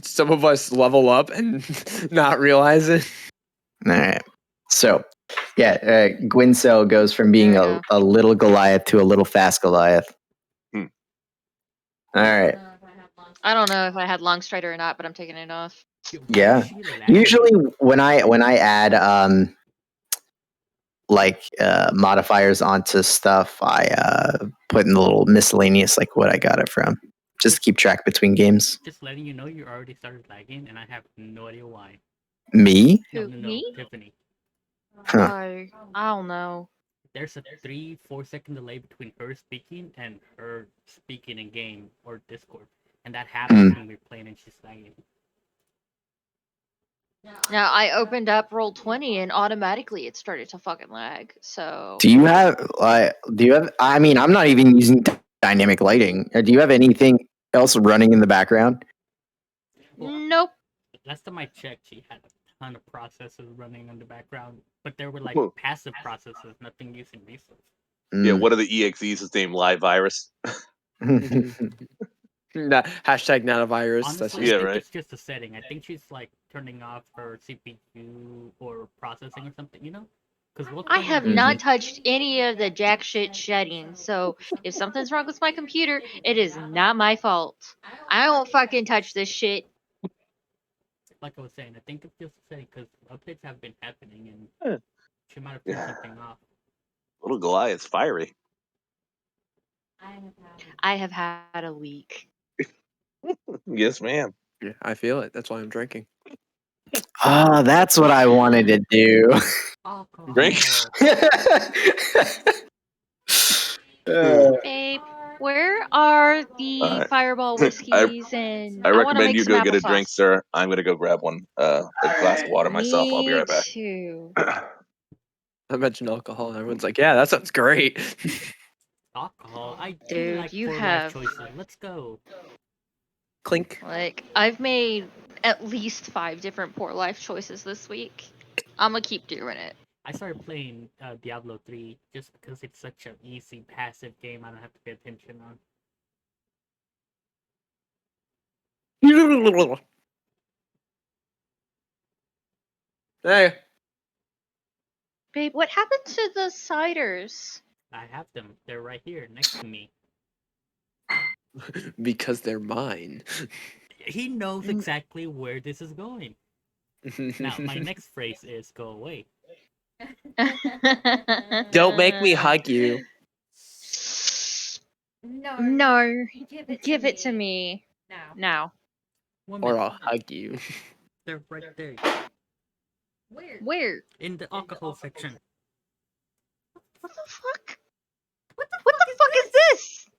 some of us level up and not realize it. All right. So, yeah, Gwyncel goes from being a little Goliath to a little fast Goliath. All right. I don't know if I had long strider or not, but I'm taking it off. Yeah. Usually when I add modifiers onto stuff, I put in the little miscellaneous like what I got it from. Just to keep track between games. Just letting you know you already started lagging, and I have no idea why. Me? Who, No, me? Tiffany. Huh. I don't know. There's a 3-4 second delay between her speaking and her speaking in game or Discord, and that happens when we're playing and she's lagging. Now I opened up Roll20 and automatically it started to fucking lag. So Do you have I mean, I'm not even using dynamic lighting. Do you have anything else running in the background? Nope. Last time I checked, she had a ton of processes running in the background, but they were like passive processes, nothing using resources. Yeah, what are the EXEs named Live Virus? Hashtag not a virus. Honestly, I think it's just a setting. I think she's like turning off her CPU or processing or something, you know? I have not touched any of the jack shit settings, so if something's wrong with my computer, it is not my fault. I don't fucking touch this shit. Like I was saying, I think it's just a setting because updates have been happening and she might have turned something off. Little Goliath's fiery. I have had a week. Yes, ma'am. Yeah, I feel it. That's why I'm drinking. Oh, that's what I wanted to do. Drink. Babe, where are the Fireball whiskeys? I recommend you go get a drink, sir. I'm gonna go grab one, a glass of water myself. I'll be right back. Too. I mentioned alcohol, and everyone's like, "Yeah, that sounds great." Alcohol, I do Dude, like you life have choices. Let's go. Clink. Like I've made at least 5 different poor life choices this week. I'm gonna keep doing it. I started playing Diablo 3 just because it's such an easy, passive game I don't have to pay attention on. Hey. Babe, what happened to the ciders? I have them. They're right here next to me. Because they're mine. He knows exactly where this is going. Now, my next phrase is go away. Don't make me hug you. No. Give it to me. Now. Or I'll hug you. They're right there. Where? In the alcohol section. What the fuck? What the fuck is this?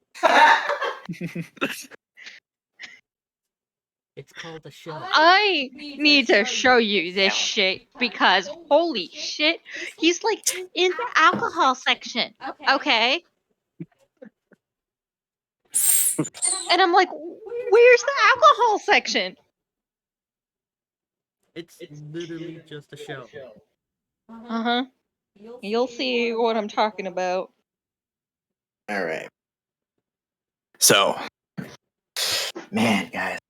It's called a shell. I need to show you this shit because holy shit, he's like in the alcohol section. Okay. And I'm like, where's the alcohol section? It's literally just a shell. Uh-huh. You'll see what I'm talking about. All right. So, man, guys,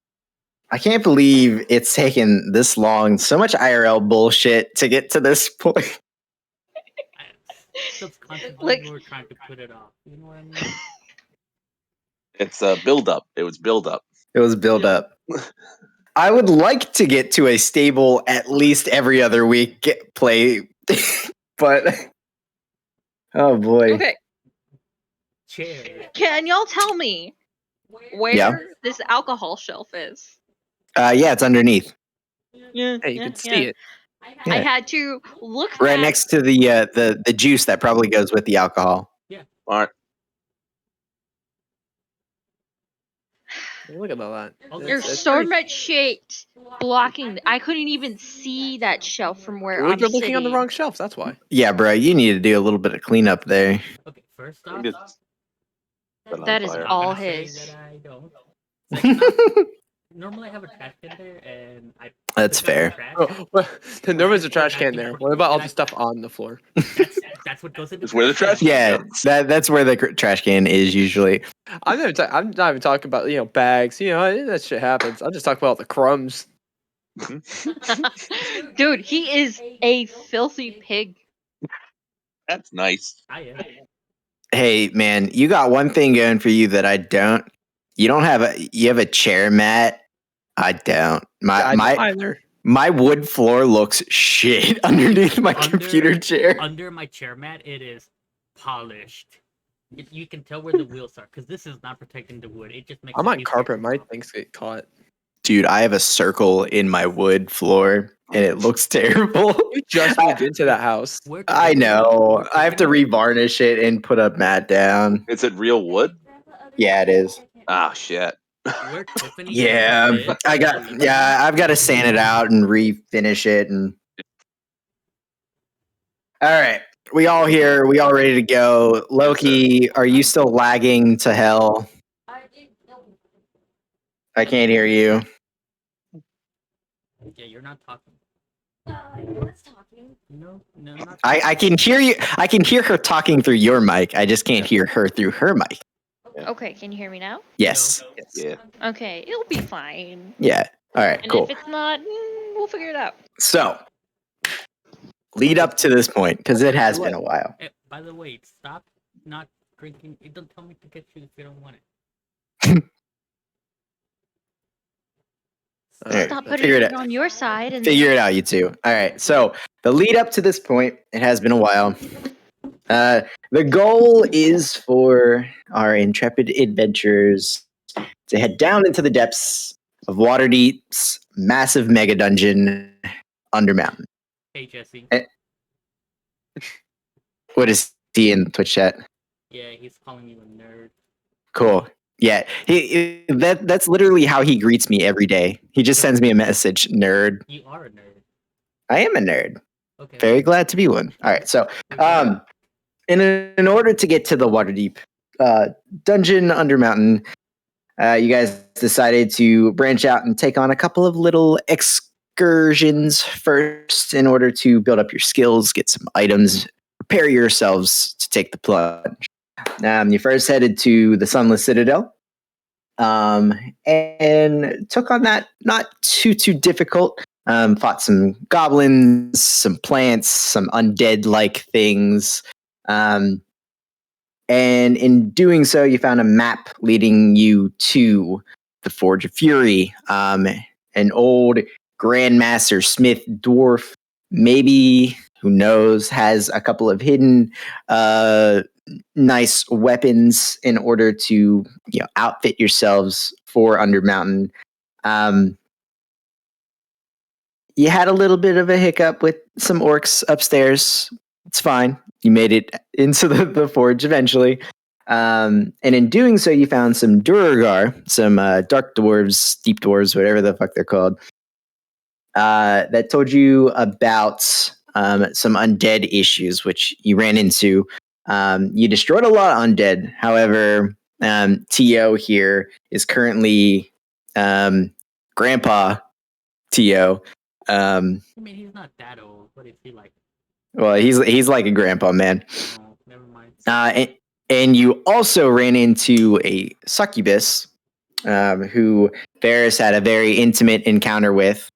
I can't believe it's taken this long, so much IRL bullshit to get to this point. Subconsciously, we were trying to put it off. You know what I mean? It's a build up. It was build up. It was build up. I would like to get to a stable at least every other week play, but oh boy. Okay. Can y'all tell me where this alcohol shelf is? Yeah, it's underneath. Yeah, you can see it. I had to look right next to the juice that probably goes with the alcohol. Yeah. All right. Look at all that. There's so much shit blocking. I couldn't even see that shelf from where I'm You're looking sitting. on the wrong shelf. That's why. Yeah, bro, you need to do a little bit of cleanup there. Okay, first off, that is all his. I don't. Second off, normally I have a trash can there, and I. That's fair. There was a trash can there. What about all the stuff on the floor? That's That's what goes in the It's where the trash can Yeah, goes. that's where the trash can is usually. I'm not even talking about bags. That shit happens. I'm just talking about the crumbs. Dude, he is a filthy pig. That's nice. I am. Hey man, you got one thing going for you that I don't. You have a chair mat. I don't. I don't either. My wood floor looks shit underneath my computer chair. Under my chair mat, it is polished. You can tell where the wheels are because this is not protecting the wood. It just makes. I'm on carpet. My things get caught. Dude, I have a circle in my wood floor, and it looks terrible. You just moved into that house. I know. I have to revarnish it and put a mat down. Is it real wood? Yeah, it is. Ah, shit. Where Tiffany Yeah, lives, I've got to sand it out and refinish it. And all right, we all here. We all ready to go. Loki, are you still lagging to hell? I can't hear you. Yeah, you're not talking. I was talking. No, not. I can hear you. I can hear her talking through your mic. I just can't hear her through her mic. Okay, can you hear me now? Yes. Yeah. Okay, it'll be fine. Yeah. All right. And Cool. if it's not, we'll figure it out. So, lead up to this point because it has been a while. By the way, stop not drinking. It don't tell me to get you if you don't want it. Stop putting it on your side. And figure it out, you two. All right. So the lead up to this point, it has been a while. The goal is for our intrepid adventurers to head down into the depths of Waterdeep's massive mega dungeon under mountain. Hey, Jesse. What is he in the Twitch chat? Yeah, he's calling you a nerd. Cool. Yeah, that's literally how he greets me every day. He just sends me a message, nerd. You are a nerd. I am a nerd. Okay. Very glad to be one. All right, so in order to get to the Waterdeep dungeon under mountain, you guys decided to branch out and take on a couple of little excursions first in order to build up your skills, get some items, prepare yourselves to take the plunge. You first headed to the Sunless Citadel, and took on that not too difficult. Fought some goblins, some plants, some undead-like things. And in doing so, you found a map leading you to the Forge of Fury. An old Grandmaster Smith dwarf, maybe, who knows, has a couple of hidden nice weapons in order to outfit yourselves for Undermountain. You had a little bit of a hiccup with some orcs upstairs. It's fine. You made it into the forge eventually. And in doing so, you found some Duergar, some dark dwarves, deep dwarves, whatever the fuck they're called, that told you about some undead issues, which you ran into. You destroyed a lot of undead. However, T.O. here is currently Grandpa T.O. I mean, he's not that old. What is he like? Well, he's like a grandpa, man. Oh, never mind. And you also ran into a succubus, who Ferris had a very intimate encounter with.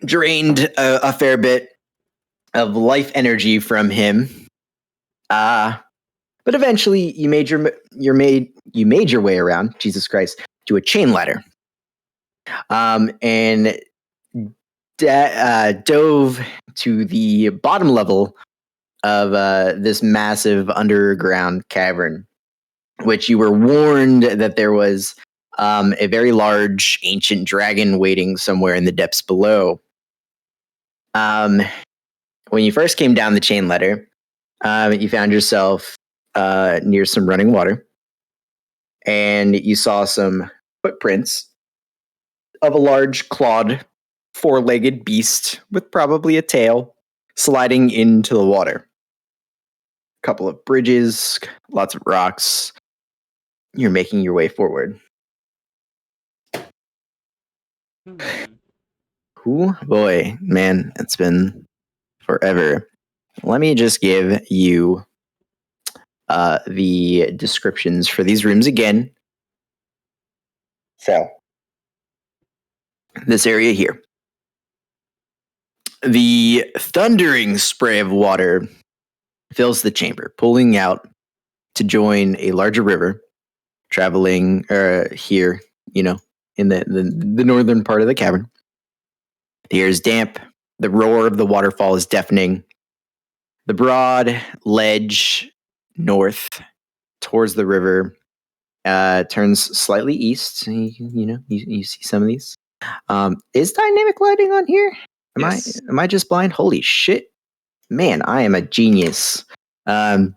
Drained a fair bit of life energy from him. But eventually, you made your way around. Jesus Christ, to a chain ladder. And dove to the bottom level of this massive underground cavern, which you were warned that there was a very large ancient dragon waiting somewhere in the depths below. When you first came down the chain ladder, you found yourself near some running water, and you saw some footprints of a large clawed, four-legged beast with probably a tail sliding into the water. A couple of bridges, lots of rocks. You're making your way forward. Ooh, boy, man, it's been forever. let me just give you the descriptions for these rooms again. So, this area here. The thundering spray of water fills the chamber, pulling out to join a larger river, traveling here, in the northern part of the cavern. The air is damp. The roar of the waterfall is deafening. The broad ledge north towards the river turns slightly east. You see some of these. Is dynamic lighting on here? Yes. Am I just blind? Holy shit. Man, I am a genius. Oh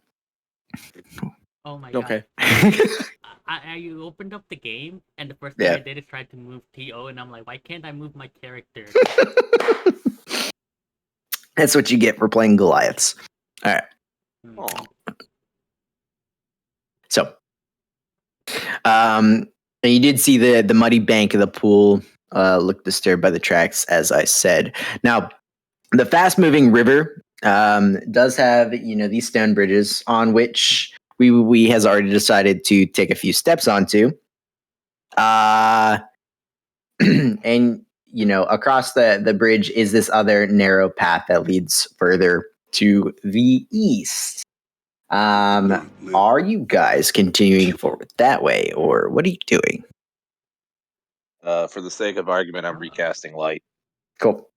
my Okay. god. You opened up the game, and the first thing Yeah. I did is try to move TO, and I'm like, why can't I move my character? That's what you get for playing Goliaths. All right. Mhm. So, and you did see the muddy bank of the pool look disturbed by the tracks, as I said. Now, the fast-moving river does have these stone bridges on which we has already decided to take a few steps onto. And across the bridge is this other narrow path that leads further to the east. Are you guys continuing forward that way, or what are you doing? For the sake of argument, I'm recasting light. Cool.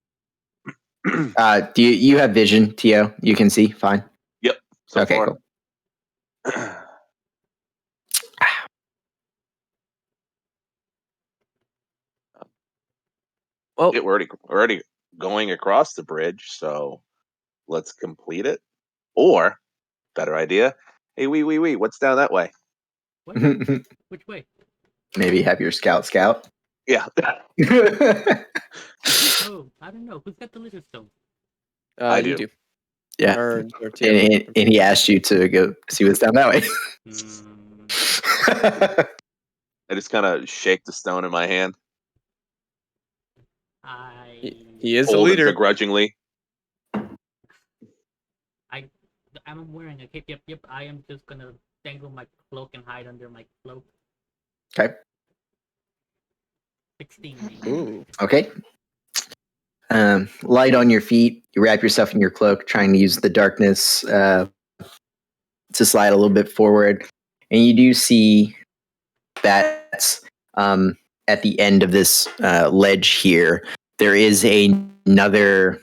Do you have vision, Tio? You can see fine. Yep. So okay, far. cool. Well, We're already going across the bridge, so let's complete it. Or, better idea. Hey, wee, what's down that way? What? Which way? Maybe have your scout. Yeah. Oh, I don't know. Who's got the litter stone? I you do. do. Yeah. Or And he asked you to go see what's down that way. I just kind of shake the stone in my hand. He is the Hold it leader. begrudgingly. I'm wearing a cape. Yep. I am just gonna dangle my cloak and hide under my cloak. Okay. 16. Ooh. Okay. Light on your feet. You wrap yourself in your cloak, trying to use the darkness to slide a little bit forward, and you do see that at the end of this ledge here, there is another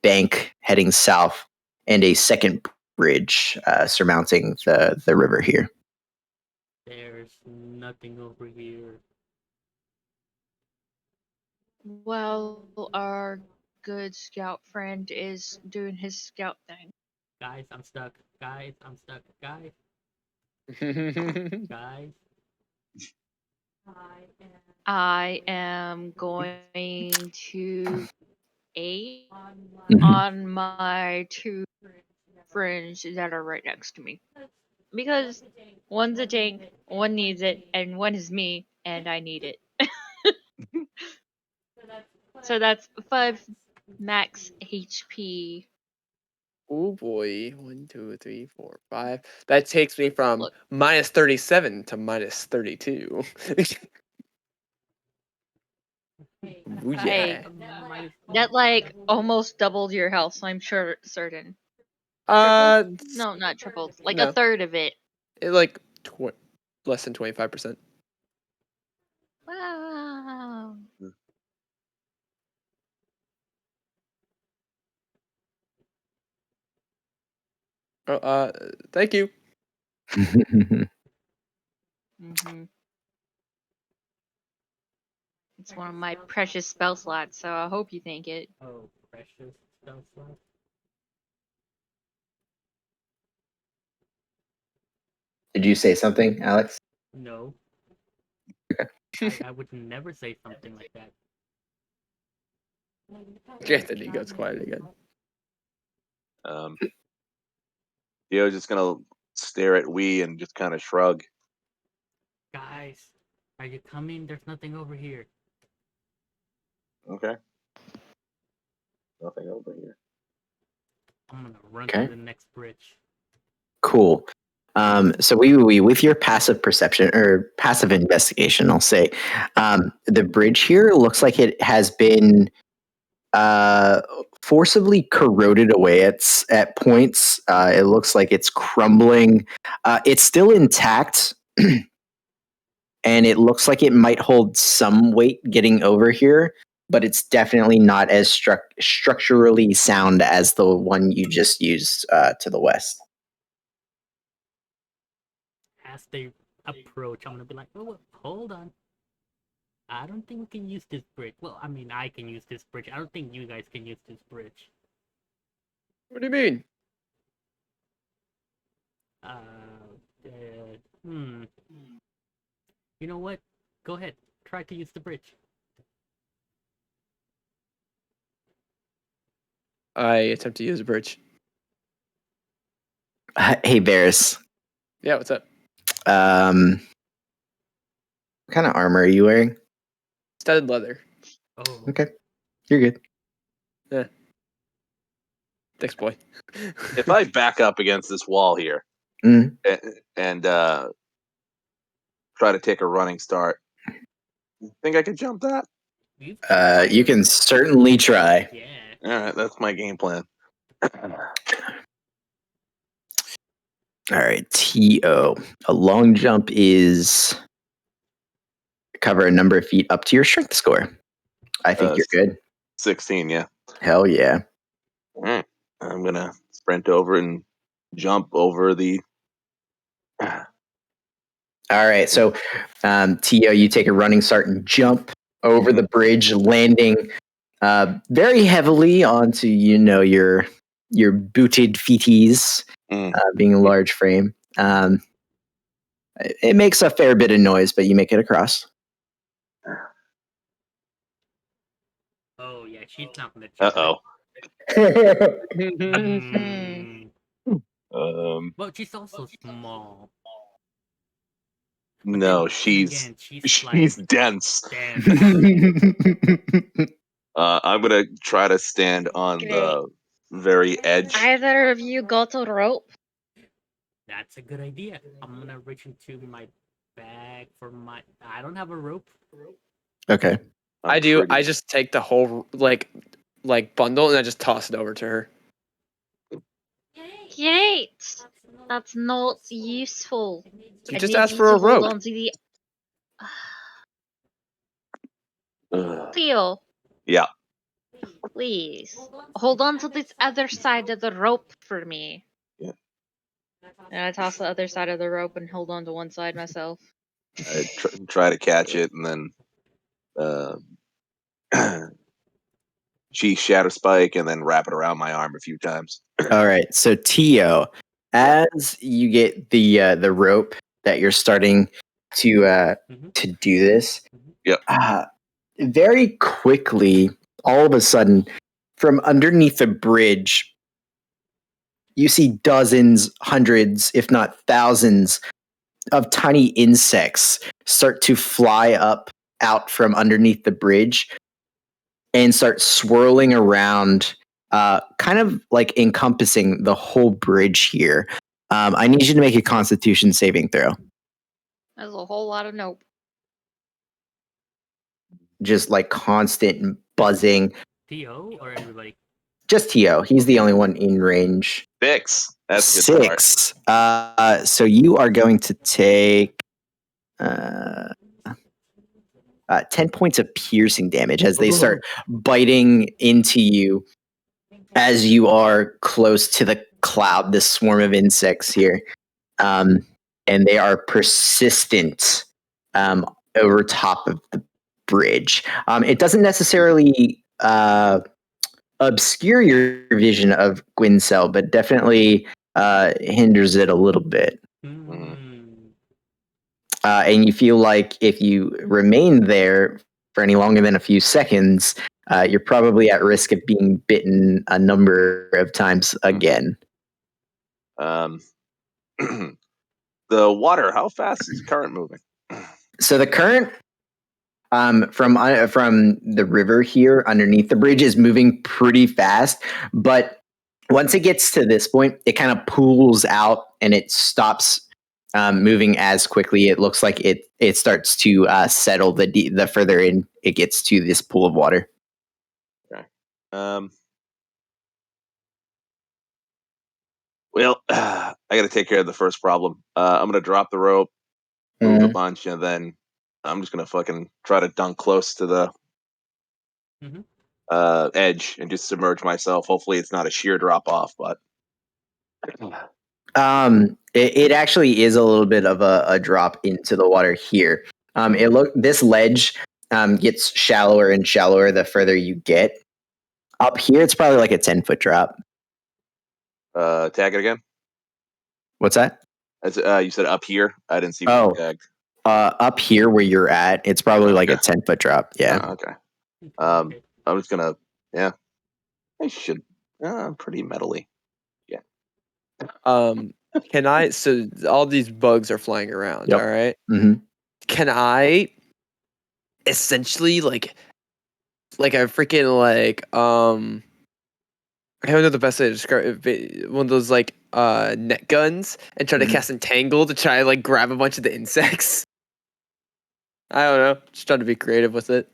bank heading south and a second bridge surmounting the river here. There's nothing over here. Well, our good scout friend is doing his scout thing. Guys, I'm stuck. Guys. I am going to aid Mhm. on my two friends that are right next to me. Because one's a tank, one needs it, and one is me, and I need it. So that's 5 max HP. Oh boy. 1, 2, 3, 4, 5. That takes me from Look. minus 37 to minus 32. Ooh, Hey, yeah. that like almost doubled your health, I'm certain. Tripled? No, not tripled. Like a No. third of it. It like less than 25%. Wow. Thank you. Mm-hmm. It's one of my precious spell slots, so I hope you thank it. Oh, precious spell slot. Did you say something, Alex? No. I would never say something like that. Okay, then he goes quiet again. Dio's just gonna stare at Wee and just kind of shrug. Guys, are you coming? There's nothing over here. Okay. Nothing over here. I'm gonna run Okay. to the next bridge. Cool. So we with your passive perception or passive investigation, I'll say, the bridge here looks like it has been forcibly corroded away at points. It looks like it's crumbling. It's still intact, and it looks like it might hold some weight getting over here, but it's definitely not as structurally sound as the one you just used to the west. As they approach, I'm gonna be like, oh, hold on. I don't think we can use this bridge. Well, I mean, I can use this bridge. I don't think you guys can use this bridge. What do you mean? Hmm. You know what? Go ahead. Try to use the bridge. I attempt to use a bridge. Hey, Varys. Yeah, what's up? What kind of armor are you wearing? Studded leather. Oh. Okay, you're good. Yeah. Thanks, boy. If I back up against this wall here Mm. and try to take a running start, think I could jump that? You can certainly try. Yeah. All right, that's my game plan. All right, TO. A long jump is cover a number of feet up to your strength score. I think you're good. 16, yeah. Hell yeah. All right. I'm going to sprint over and jump over the... All right, so TO, you take a running start and jump over the bridge, landing very heavily onto your booted feeties, being a large frame. It makes a fair bit of noise, but you make it across. Oh yeah, she's not gonna. Uh-oh. Well, she's also small. No, Then she's again, she's dense. dense. I'm going to try to stand on the very edge. Either of you got a rope? That's a good idea. I'm gonna reach into my bag for my. I don't have a rope. Okay. I do. I just take the whole like bundle and I just toss it over to her. Great. That's not useful. You I just need asked you for to a hold rope. on to the. Ugh. Theo, Yeah. please hold on to this other side of the rope for me. Yeah. And I toss the other side of the rope and hold on to one side myself. I try to catch it, and then she shatter spike and then wrap it around my arm a few times. All right. So Tio, as you get the rope that you're starting to do this, Yep. very quickly, all of a sudden, from underneath the bridge, you see dozens, hundreds, if not thousands, of tiny insects start to fly up out from underneath the bridge and start swirling around, kind of like encompassing the whole bridge here. I need you to make a Constitution saving throw. There's a whole lot of nope. Just like constant buzzing. Theo or everybody? Just Tio. He's the only one in range. 6. That's a good start. So you are going to take 10 points of piercing damage as they start biting into you as you are close to the cloud, this swarm of insects here. And they are persistent over top of the bridge. It doesn't necessarily obscure your vision of Gwyncel, but definitely hinders it a little bit. And you feel like if you remain there for any longer than a few seconds, you're probably at risk of being bitten a number of times again. The water, how fast is the current moving? So the current from the river here underneath the bridge is moving pretty fast, but Once it gets to this point, it kind of pools out and it stops moving as quickly. It looks like it starts to settle the further in it gets to this pool of water. Okay. Well, I got to take care of the first problem. I'm gonna drop the rope, move a bunch, and then I'm just gonna fucking try to dunk close to the edge and just submerge myself. Hopefully, it's not a sheer drop off, but It actually is a little bit of a drop into the water here. This ledge gets shallower and shallower the further you get. Up here, it's probably like a 10-foot drop. tag it again. What's that? You said up here. I didn't see what you tagged. Up here where you're at, it's probably like a 10-foot drop. Yeah. Okay. I'm just gonna. Yeah. I should. I'm pretty metally. Yeah. Can I? So all these bugs are flying around. Yep. All right. Mm-hmm. Can I essentially like a freaking I don't know the best way to describe it. One of those net guns and try to cast Entangle to try like grab a bunch of the insects. I don't know. Just trying to be creative with it.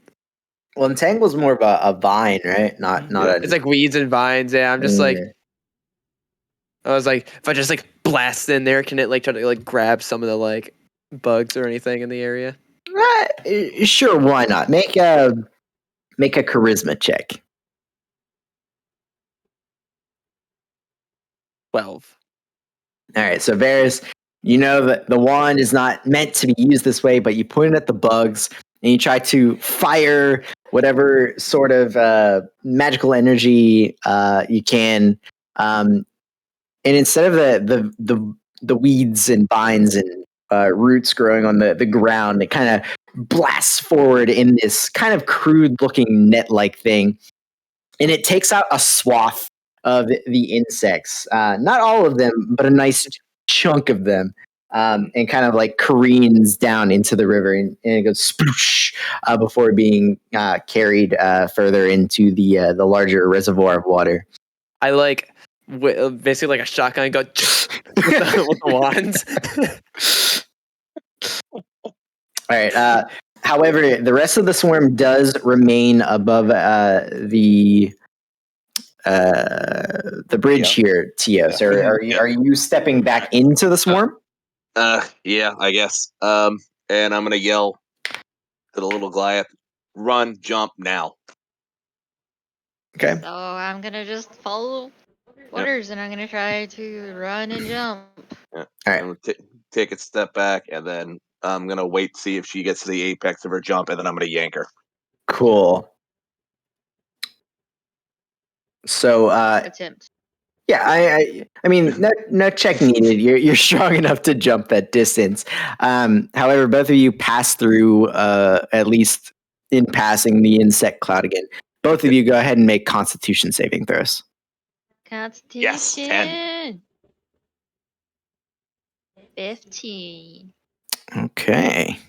Well, Entangle's more of a vine, right? Not a. It's like weeds and vines. Yeah, I'm just like. I was like, if I just like blast in there, can it like try to like grab some of the like bugs or anything in the area? Sure, why not? Make a charisma check. 12. All right, so Varys, you know that the wand is not meant to be used this way, but you point it at the bugs and you try to fire whatever sort of magical energy you can. And instead of the weeds and vines and roots growing on the ground, it kind of blasts forward in this kind of crude looking net like thing. And it takes out a swath of the insects. Not all of them, but a nice chunk of them. And kind of like careens down into the river and it goes sploosh before being carried further into the larger reservoir of water. I like basically like a shotgun go with the wands. All right. However, the rest of the swarm does remain above the bridge here, Tio. So are you stepping back into the swarm? Yeah, I guess. And I'm gonna yell to the little Goliath, "Run, jump now!" Okay. So I'm gonna just follow orders, and I'm gonna try to run and jump. Yeah. All right. I'm gonna take a step back, and then I'm gonna wait to see if she gets to the apex of her jump, and then I'm gonna yank her. Cool. So Attempt. yeah, I mean, no check needed. You're strong enough to jump that distance. However, both of you pass through, at least in passing, the insect cloud again. Both of you go ahead and make Constitution saving throws. Constitution. Yes, 10. 15. Okay.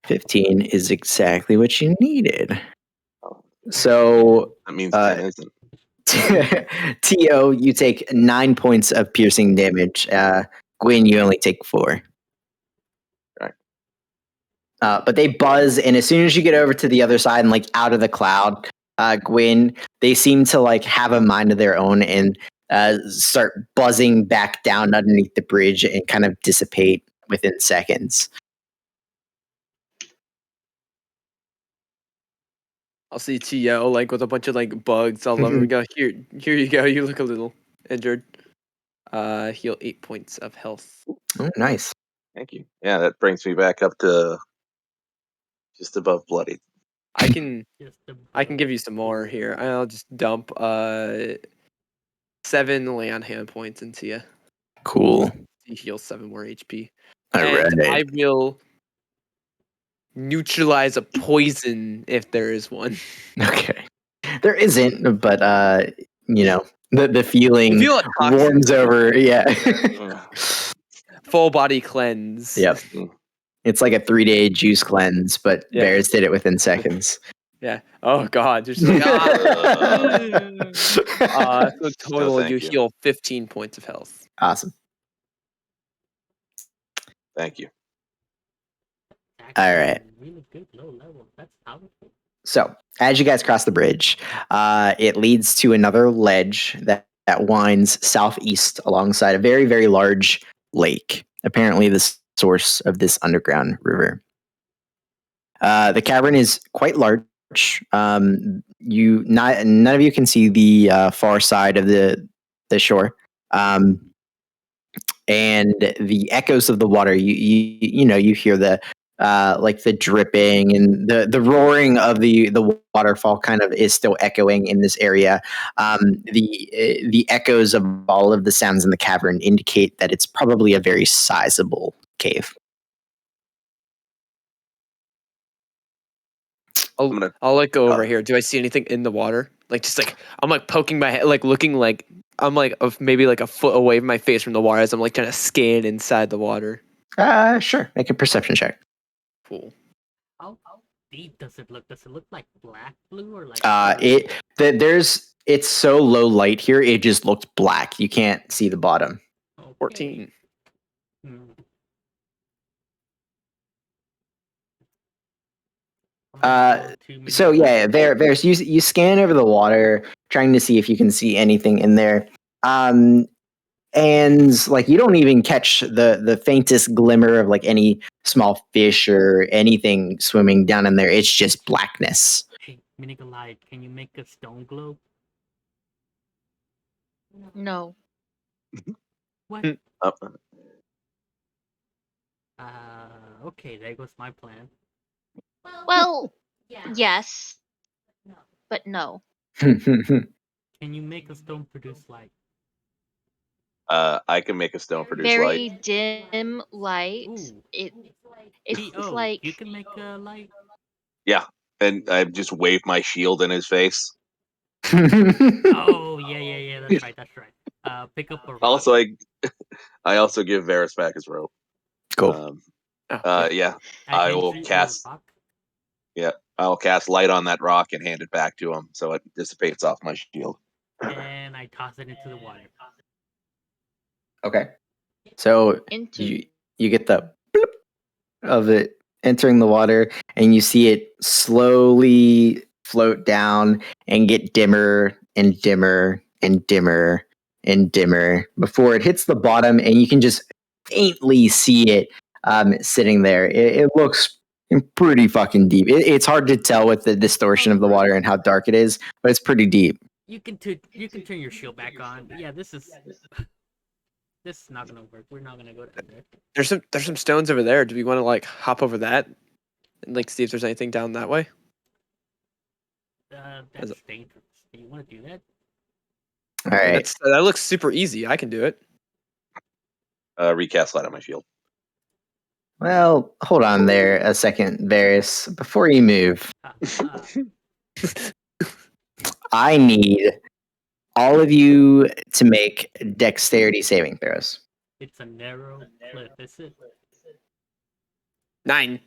15 is exactly what you needed. So that means 10 isn't. Tio, you take 9 points of piercing damage. Gwyn, you only take 4. Right. But they buzz, and as soon as you get over to the other side and like out of the cloud, Gwyn, they seem to like have a mind of their own and start buzzing back down underneath the bridge and kind of dissipate within seconds. I'll see Tio like with a bunch of like bugs all over. We go, here you go. You look a little injured. Heal 8 points of health. Oh, nice. Thank you. Yeah, that brings me back up to just above bloody. I can give you some more here. I'll just dump 7 lay on hand points into you. Cool. You heal 7 more HP. All right. I will neutralize a poison if there is one. Okay. There isn't, but you know, the feeling feel warms over. Yeah. Full body cleanse. Yep. It's like a 3-day juice cleanse, but Bears did it within seconds. Yeah. Oh God. Just like so total thank you you. heal 15 points of health. Awesome. Thank you. All right. Really good low level. That's powerful. So, as you guys cross the bridge, it leads to another ledge that winds southeast alongside a very, very large lake, apparently the source of this underground river. The cavern is quite large. None of you can see the far side of the shore. And the echoes of the water, you hear the like the dripping and the roaring of the waterfall kind of is still echoing in this area. The echoes of all of the sounds in the cavern indicate that it's probably a very sizable cave. I'll like go over here. Do I see anything in the water? Like just like I'm like poking my head, like looking like I'm like maybe like a foot away from my face from the water as I'm like trying to scan inside the water. Sure. Make a perception check. Cool. How deep does it look? Does it look like black blue or like? It's so low light here. It just looks black. You can't see the bottom. Okay. 14. So yeah, there's you scan over the water, trying to see if you can see anything in there. And like you don't even catch the faintest glimmer of like any small fish or anything swimming down in there. It's just blackness. Hey, Minigalite, can you make a stone globe? No. What? Okay, there goes my plan. Well, yes, but no. Can you make a stone produce light? I can make a stone produce Very light. dim light. Ooh. It's like you can make a light. Yeah, and I just wave my shield in his face. Oh yeah. That's right. Pick up a rock. Also, I also give Varus back his rope. Cool. Yeah, I will cast. Yeah, I'll cast light on that rock and hand it back to him, so it dissipates off my shield. And I toss it into the water. Okay. So you get the bloop of it entering the water, and you see it slowly float down and get dimmer and dimmer and dimmer and dimmer before it hits the bottom, and you can just faintly see it sitting there. It looks pretty fucking deep. It's hard to tell with the distortion of the water and how dark it is, but it's pretty deep. You can turn your shield back on. Yeah, this is not gonna work. We're not gonna go down there. There's some stones over there. Do we want to like hop over that and like see if there's anything down that way? That's dangerous. Do you want to do that? All right. That looks super easy. I can do it. Recast light on my shield. Well, hold on there a second, Varus. Before you move, I need all of you to make dexterity saving throws. It's a narrow cliff, is it? 9.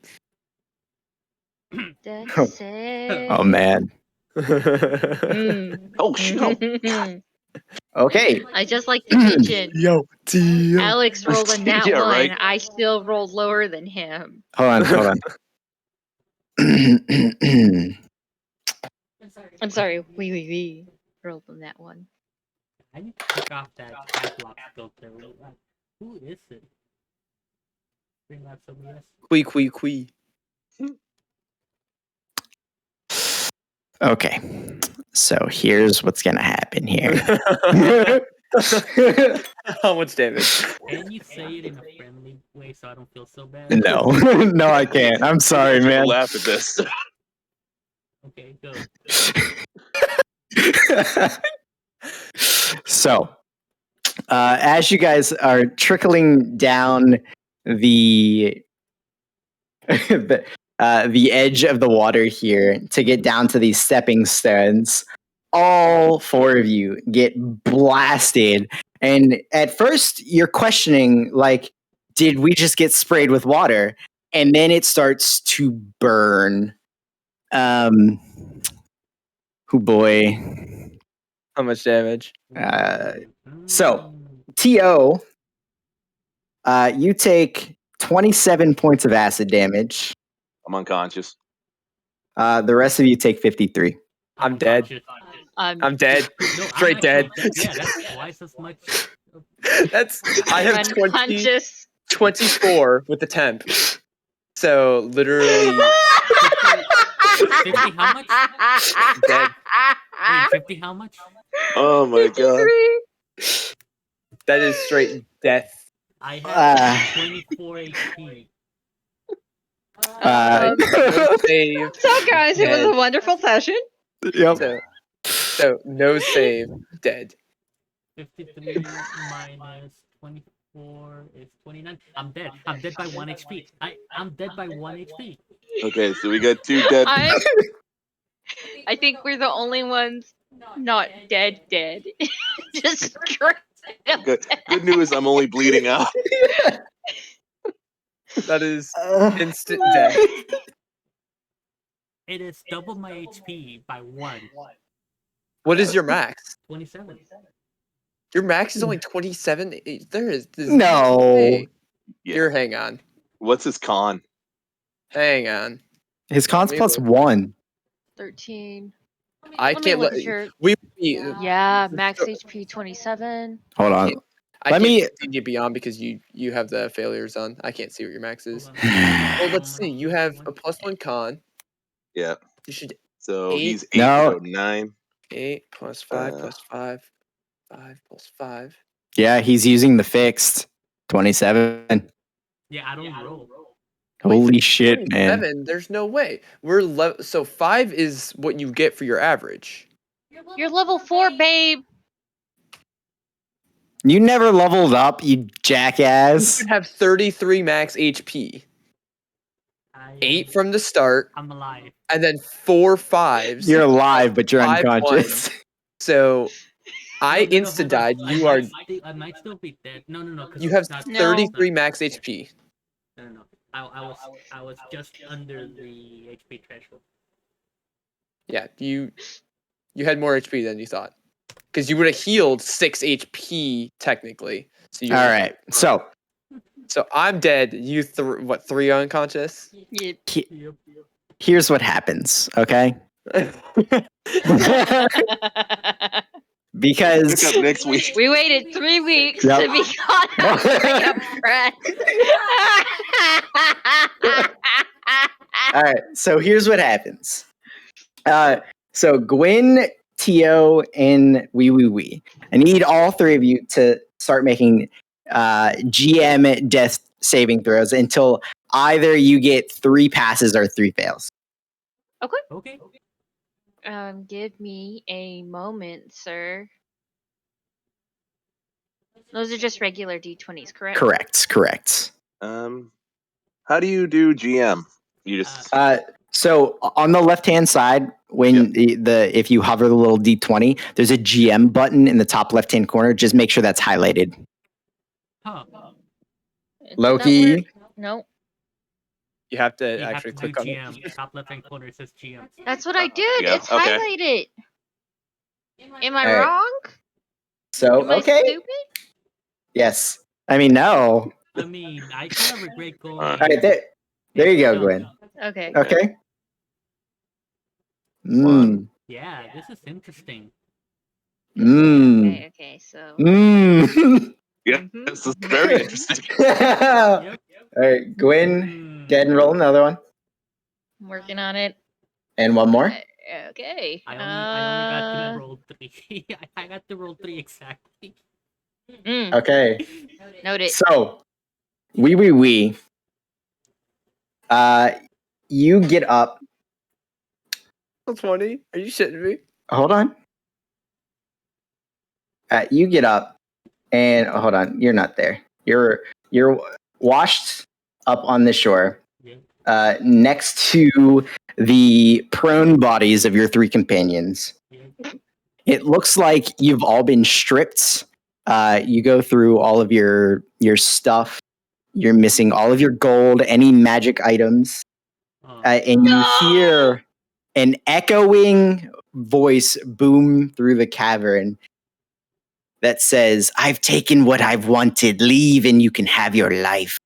Oh man. Oh shit. Okay. I just like to mention, Yo, Alex rolled a nat Yeah, one. right. I still rolled lower than him. Hold on. I'm sorry. We rolled on that one. I need to pick off that high block filter. Who is it? Bring out somebody else. Quee. Okay. So here's what's gonna happen here. How much damage? Can you say it in a friendly way so I don't feel so bad? No, no, I can't. I'm sorry, man. Laugh at this. Okay, go. So, as you guys are trickling down the the edge of the water here to get down to these stepping stones, all 4 of you get blasted. And at first, you're questioning, like, did we just get sprayed with water? And then it starts to burn. Oh boy. How much damage? So, TO, you take 27 points of acid damage. I'm unconscious. The rest of you take 53. I'm dead. I'm dead. No, Straight dead. Yeah, that's twice as much. That's I have I'm 20, unconscious. 24 with the temp. So literally 50 how much? dead. Wait, 50 how much? Oh my god. 53. That is straight death. I have 24 HP. No save. So, guys, it was Dead. a wonderful session. Yep. So no save. Dead. 53 minus 24 is 29. I'm dead. I'm dead by 1 HP. I'm dead by 1 HP. Okay, so we got 2 dead. I think we're the only ones not dead. Just straight up Good, dead. good news, I'm only bleeding out. That is instant death. It is double my HP by 1. What is your max? 27. Your max is only 27. There's No. way. Yeah. Here, hang on. What's his con? Hang on. His con's Maybe. +1. 13. I Let me can't look let at your. we. Yeah, max HP 27. Hold on. I Let can't me- continue beyond because you have the failures on. I can't see what your max is. Hold on. Well, let's see. You have a +1 con. Yeah. You should So 8. he's 8, No. so 9. 8 plus 5 plus 5. 5 plus 5. Yeah, he's using the fixed 27. Yeah, I don't roll. Holy shit, man. 27? There's no way. So 5 is what you get for your average. You're level 4, babe. You never leveled up, you You jackass. should have 33 max HP. 8 from the start, I'm alive. and then 4 5s. You're alive, but you're 5 unconscious. So I No, insta hold on. died. You are. I might still be dead. No. 'Cause You have it's not- 33 max HP. No. I was just under the HP threshold. Yeah, you had more HP than you thought, because you would have healed 6 HP technically. So you. All right. So So I'm dead. You 3 unconscious? Yeah. Yep. here's what happens, okay? Because Pick up next week. We waited 3 weeks Yep. to be caught up by a friend. all right, so here's what happens. So Gwen, Tio, and Oui Oui Oui. I need all 3 of you to start making GM death saving throws until either you get 3 passes or 3 fails. Okay. Give me a moment, sir. Those are just regular D20s, correct? Correct. How do you do GM? You just So on the left-hand side, when the if you hover the little D20, there's a GM button in the top left-hand corner. Just make sure that's highlighted. Huh. Did Loki. that work? Nope. You have to You actually have to do click on GM. it. Top left hand corner says GM. That's what I did. Yeah, It's okay. highlighted. Am I All right. wrong? So Am I okay, stupid? yes. I mean, no. I mean, I kind of regret going. All All right, there you go, Gwen. Okay. Okay. One. Yeah, this is interesting. Okay, so. Yeah, this is very interesting. All Yep. right, Gwen, Hmm. go ahead and roll another one, I'm working on it. and one more. Okay. I only got to roll 3. I got to roll 3 exactly. Okay. Noted. So, Oui Oui Oui. You get up. 20? Are you shitting me? Hold on. You get up, and hold on. You're not there. You're washed up on the shore, Yeah. next to the prone bodies of your 3 companions. Yeah. It looks like you've all been stripped. You go through all of your stuff. You're missing all of your gold, any magic items, and you hear an echoing voice boom through the cavern that says, "I've taken what I've wanted. Leave and you can have your life."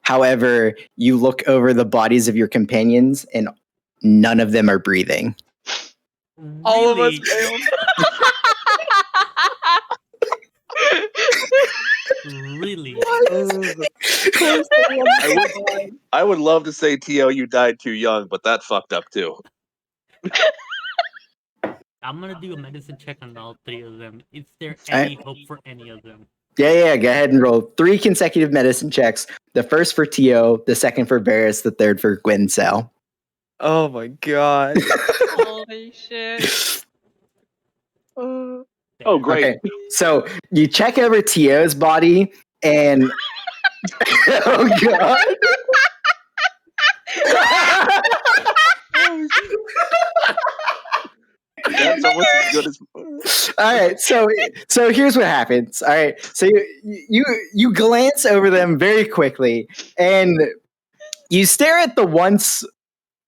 However, you look over the bodies of your companions and none of them are breathing. All of us Really? failed. Really? I would love to say, T.O., you died too young, but that fucked up too. I'm gonna do a medicine check on all three of them. Is there Alright. any hope for any of them? Yeah, go ahead and roll 3 consecutive medicine checks. The first for Tio, the second for Varys, the third for Gwyncel. Oh my god. Holy shit. Oh, Damn. great. Okay, so you check over Tio's body and... oh, God. That's almost as good as. All right, so here's what happens. All right, so you glance over them very quickly, and you stare at the once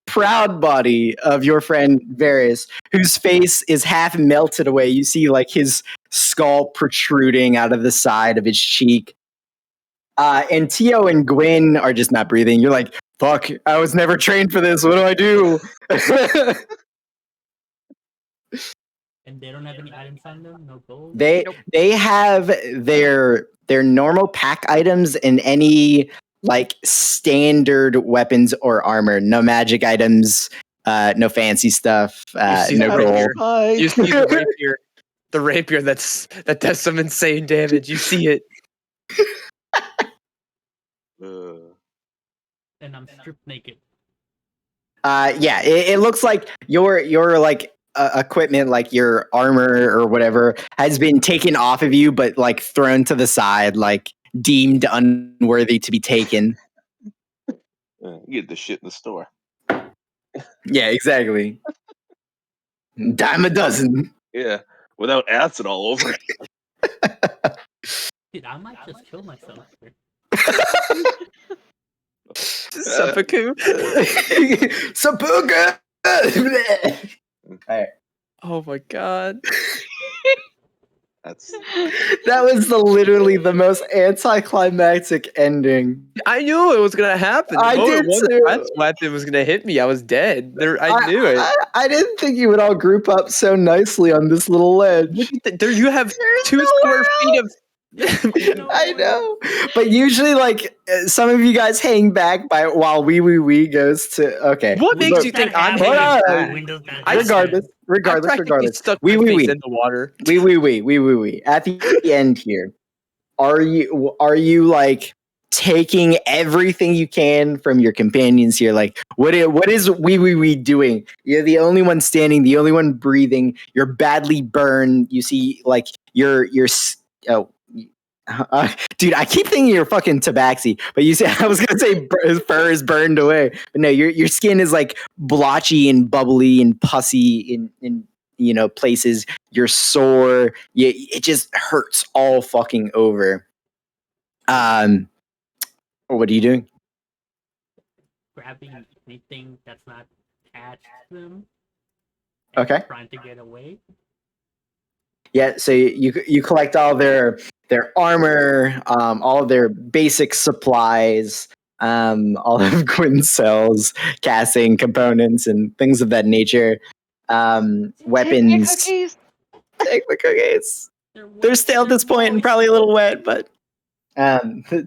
proud body of your friend Varys, whose face is half melted away. You see like his skull protruding out of the side of his cheek. And Tio and Gwyn are just not breathing. You're like, fuck, I was never trained for this. What do I do? And they don't have any items on them? No gold? They have their normal pack items and any like standard weapons or armor. No magic items, no fancy stuff, see no that gold. rapier? You see the rapier that does some insane damage. You see it. And I'm stripped naked. Yeah, it looks like your like equipment, like your armor or whatever, has been taken off of you, but like thrown to the side, like deemed unworthy to be taken. You get the shit in the store. Yeah, exactly. Dime a dozen. Yeah, without acid all over it. Dude, I might just kill myself here. Seppuku. Seppuku. Alright. Oh my god. That's That was literally the most anticlimactic ending. I knew it was gonna happen. I did One too. breath weapon was gonna hit me. I was dead. I knew it. I didn't think you would all group up so nicely on this little ledge. Look at there you have There's 2 nowhere square feet of. I know, but usually, like some of you guys hang back by while we goes to. Okay, What makes look, you think I'm Hold hanging on. back? Windows that I regardless, I practically stuck my face in the water. we. At the end here, are you like taking everything you can from your companions here? Like, what is we doing? You're the only one standing, the only one breathing. You're badly burned. You see, like you're dude, I keep thinking you're fucking tabaxi, but you said I was gonna say his fur is burned away, but no, your skin is like blotchy and bubbly and pussy in places. You're sore. It just hurts all fucking over. What are you doing? grabbing anything that's not attached to them. Okay. Trying to get away. Yeah, so you collect all their armor, all of their basic supplies, all of Gwyncel's casting components and things of that nature. Weapons. Cookies. Take the cookies. They're stale at this point and probably a little wet, but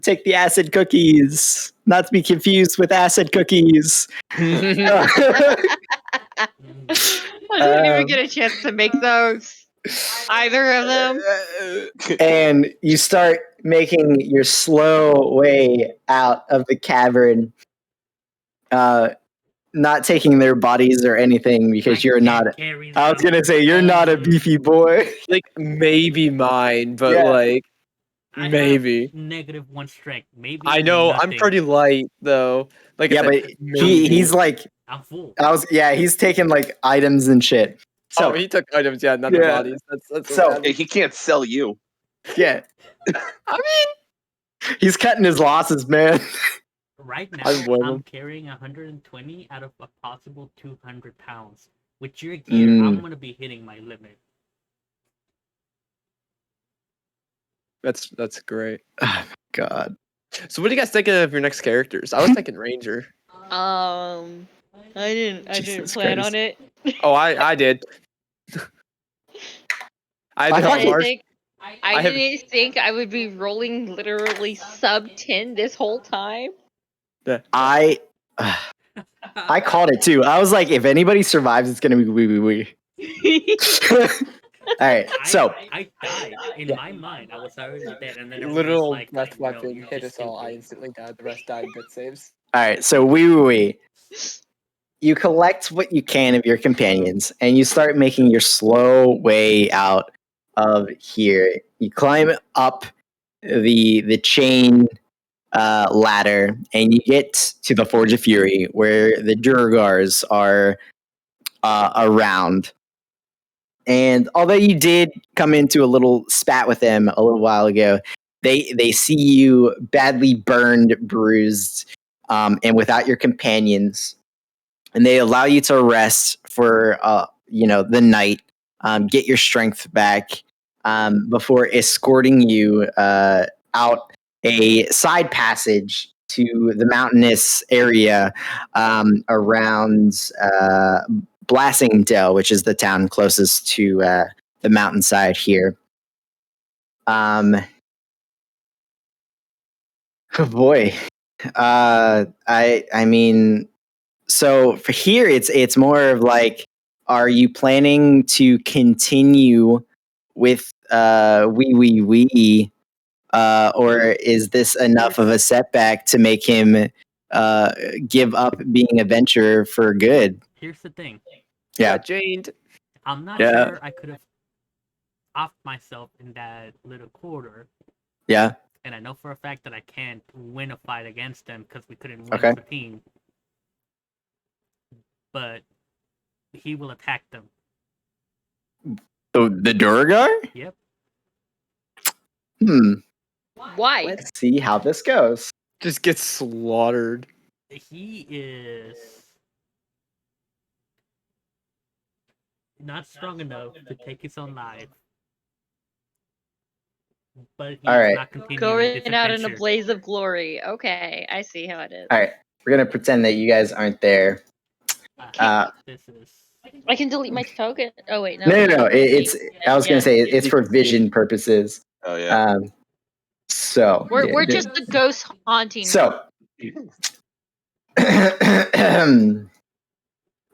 take the acid cookies. Not to be confused with acid cookies. I didn't even get a chance to make those. Either of them. And you start making your slow way out of the cavern, not taking their bodies or anything because you're not. I was gonna say you're not a beefy boy. Like maybe mine, but Yeah. like I maybe. have -1 strength. Maybe I know I'm nothing. pretty light though. Like Yeah, I said, but maybe. he's like I'm full. he's taking like items and shit. So he took items, yeah, not the Yeah. bodies. That's So- what Hey, he can't sell you. yeah, I mean, he's cutting his losses, man. Right now, I blame I'm him. carrying 120 out of a possible 200 pounds. With your gear, I'm gonna be hitting my limit. That's great. Oh my god. So what do you guys think of your next characters? I was thinking Ranger. I didn't Jesus plan Christ. on it. Oh, I did. I I had thought to you- Mars. I have- didn't think I would be rolling literally sub 10 this whole time. Yeah. I called it too. I was like, if anybody survives, it's gonna be we. All right, so I died in my mind. I was already dead, and then everyone was Literal like, breath "No, weapon you're hit just us all. I stupid." instantly died. The rest died bit saves. all right, so we. You collect what you can of your companions, and you start making your slow way out of here. You climb up the chain ladder, and you get to the Forge of Fury, where the Durgars are around. And although you did come into a little spat with them a little while ago, they see you badly burned, bruised, and without your companions, and they allow you to rest for the night, get your strength back, before escorting you out a side passage to the mountainous area around Blassingdale, which is the town closest to the mountainside here. Oh boy, I mean, so for here, it's more of like, are you planning to continue with Oui Oui Oui, or is this enough of a setback to make him give up being a venturer for good? Here's the thing. Yeah. Janed. I'm not Yeah. sure I could have offed myself in that little quarter. Yeah. And I know for a fact that I can't win a fight against them because we couldn't win Okay. as a team. But he will attack them. The Durgar? Yep. Why? Let's see how this goes. Just gets slaughtered. He is not strong enough to take his own life. But he's All right. not continuing Going this out in a adventure. blaze of glory. Okay, I see how it is. All right. We're going to pretend that you guys aren't there. This is... I can delete my token. Oh wait, no. No. It's. I was going to say it's for vision purposes. Oh yeah. So We're just the ghost haunting. So, oh,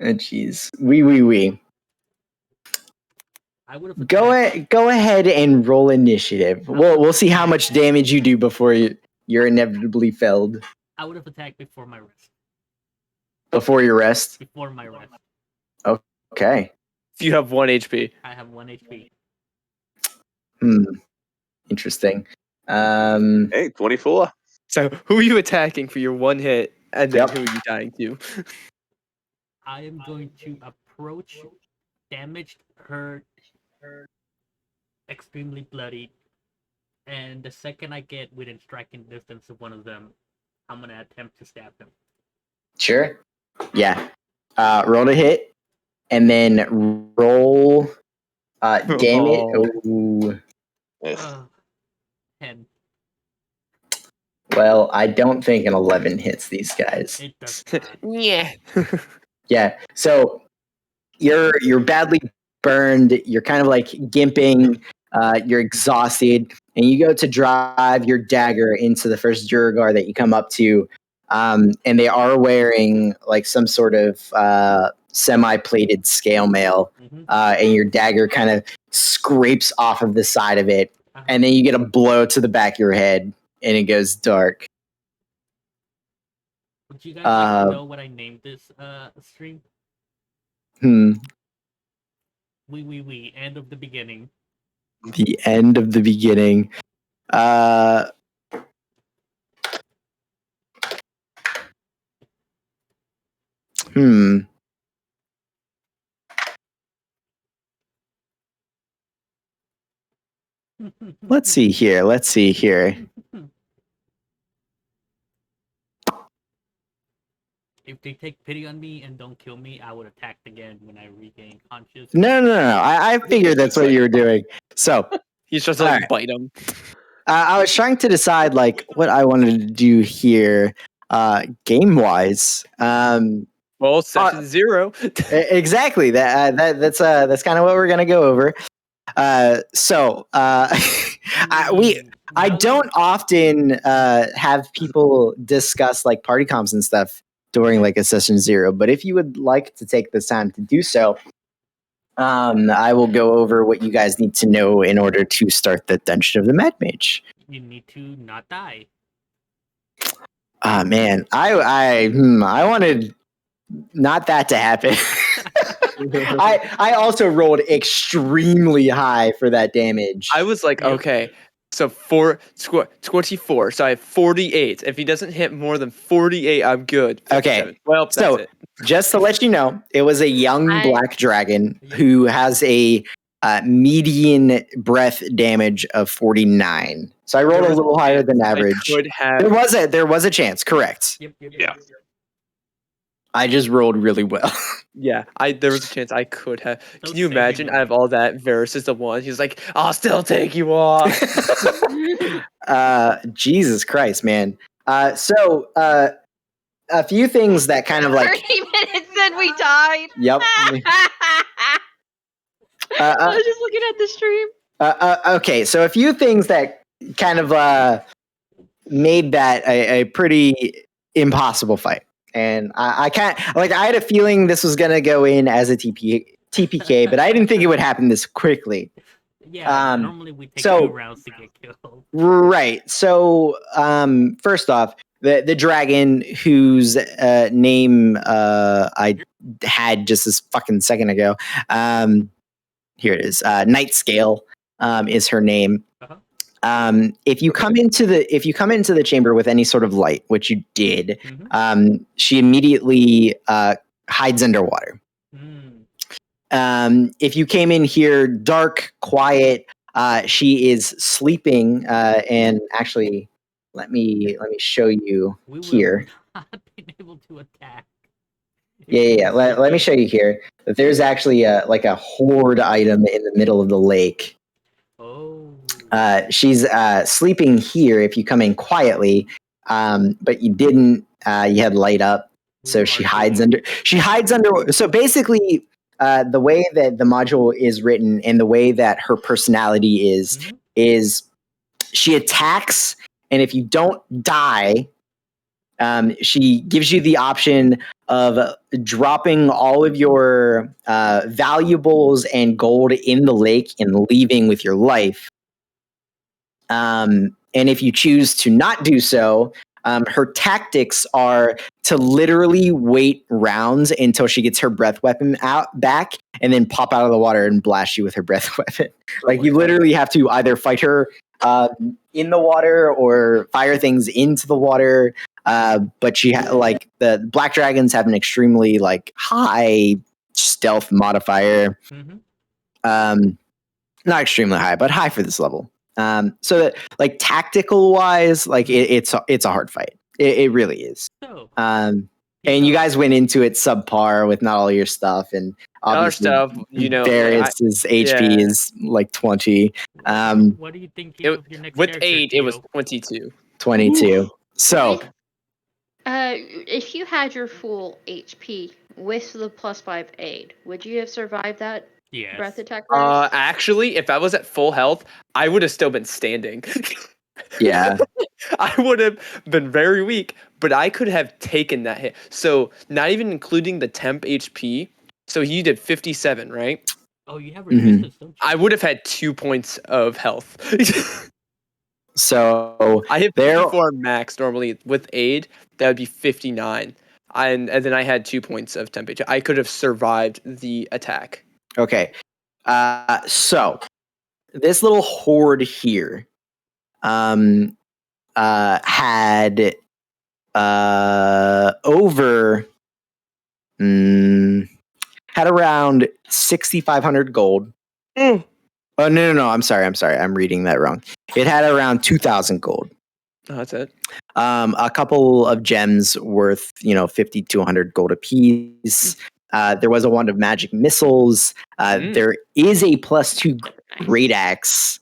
jeez, we. I would have Go ahead and roll initiative. We'll see how much damage you do before you're inevitably felled. I would have attacked before my rest. Before your rest. Before my rest. Okay. If you have 1 HP. I have 1 HP. Interesting. Hey, 24. So who are you attacking for your 1 hit, and then Yep. who are you dying to? I am going to approach damaged, hurt, extremely bloodied, and the second I get within striking distance of one of them, I'm gonna attempt to stab them. Sure. Yeah. Roll to hit, and then roll damage. Ooh. Yes. 10. Well, I don't think an 11 hits these guys. It does not. Yeah. Yeah. So you're badly burned. You're kind of like gimping. You're exhausted, and you go to drive your dagger into the first Durgar that you come up to, and they are wearing like some sort of semi-plated scale mail, and your dagger kind of scrapes off of the side of it, and then you get a blow to the back of your head, and it goes dark. Would you guys like to know what I named this stream? Oui Oui Oui, end of the beginning. The end of the beginning. Let's see here. If they take pity on me and don't kill me, I would attack again when I regain consciousness. No. I figured that's what you were doing. So He's just to All like right. bite him. I was trying to decide like what I wanted to do here, game wise. Well, session 0. Exactly. That's kind of what we're gonna go over. I don't often have people discuss like party comps and stuff during like a session 0, but if you would like to take this time to do so, I will go over what you guys need to know in order to start the Dungeon of the Mad Mage. You need to not die. Man, I wanted not that to happen. I also rolled extremely high for that damage. I was like, Yep. okay, so 24. So I have 48. If he doesn't hit more than 48, I'm good. 57. Okay, Well, that's so it. just to let you know, it was a young black dragon who has a median breath damage of 49. So I rolled a little higher than average. I could have. There was a chance, correct? Yep. Yeah. I just rolled really well. Yeah, there was a chance I could have. So Can you save imagine? your Out of all that, Varus is the one. He's like, I'll still take you off. Jesus Christ, man. So a few things that kind of like 30 minutes and we died. Yep. I was just looking at the stream. Okay, so a few things that kind of made that a pretty impossible fight. And I can't, like, I had a feeling this was going to go in as a TPK, but I didn't think it would happen this quickly. Yeah, normally we take 2 rounds to get killed. Right. So, first off, the dragon whose name I had just this fucking second ago. Here it is. Night Scale is her name. Uh-huh. If you come into the chamber with any sort of light, which you did, she immediately hides underwater. If you came in here dark, quiet, she is sleeping. And actually, let me show you here. Not been able to attack. Yeah. Let me show you here that there's actually like a hoard item in the middle of the lake. Oh. She's sleeping here if you come in quietly, but you didn't. You had light up, so she hides under. So basically, the way that the module is written and the way that her personality is she attacks, and if you don't die, she gives you the option of dropping all of your valuables and gold in the lake and leaving with your life. And if you choose to not do so, her tactics are to literally wait rounds until she gets her breath weapon back and then pop out of the water and blast you with her breath weapon. Like, you literally have to either fight her in the water or fire things into the water. But she like the black dragons have an extremely like high stealth modifier. Not extremely high, but high for this level. So that, like, tactical wise, like it's a hard fight. It really is. And you guys went into it subpar with not all your stuff, and obviously Varus's HP is like 20. What do you think of your next with character, 8, it was 22. 22. So if you had your full HP with the +5 aid, would you have survived that breath attack? Actually, if I was at full health, I would have still been standing. Yeah. I would have been very weak, but I could have taken that hit. So not even including the temp HP. So he did 57, right? Oh, you have resistance, don't you? I would have had 2 points of health. So I hit 54 max normally. With aid, that would be 59. And then I had 2 points of temp HP. I could have survived the attack. Okay. So this little horde here had had around 6,500 gold. Oh, no. I'm sorry. I'm reading that wrong. It had around 2,000 gold. Oh, that's it. A couple of gems worth 50 to 100 gold apiece. There was a wand of magic missiles. There is a +2 great axe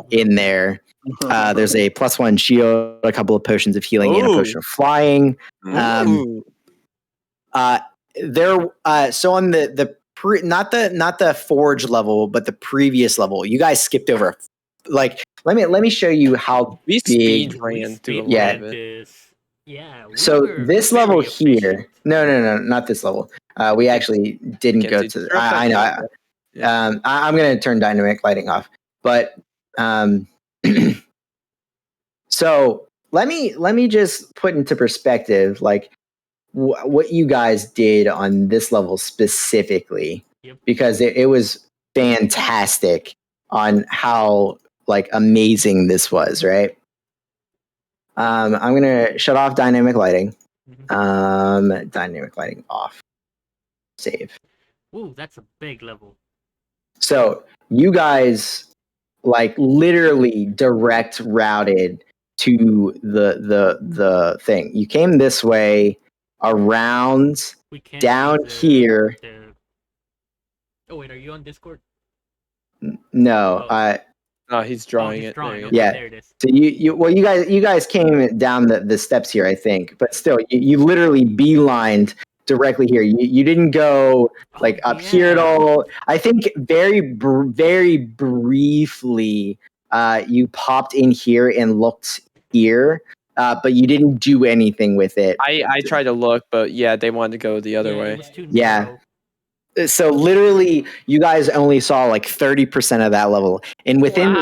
in there. There's a +1 shield, a couple of potions of healing, and a potion of flying. So on not the forge level, but the previous level, you guys skipped over. Like, let me show you how We big. speed ran through a lot Yeah. of it. Yeah. So this level here, no, not this level. We actually didn't go Mackenzie, to. throw up I that know. camera. I'm going to turn dynamic lighting off, but so let me just put into perspective, like what you guys did on this level specifically, because it was fantastic on how like amazing this was, right? I'm gonna shut off dynamic lighting. Dynamic lighting off. Save. Ooh, that's a big level. So you guys like literally direct routed to the thing. You came this way, around, down here. Oh wait, are you on Discord? No, Oh, he's drawing he's it. drawing. There you Okay, go. yeah. there it is. So you guys came down the steps here, I think, but still, you literally beelined directly here. You didn't go like up here at all. I think very briefly, you popped in here and looked here, but you didn't do anything with it. I tried to look, but yeah, they wanted to go the other way. It was too narrow. So literally, you guys only saw like 30% of that level, and within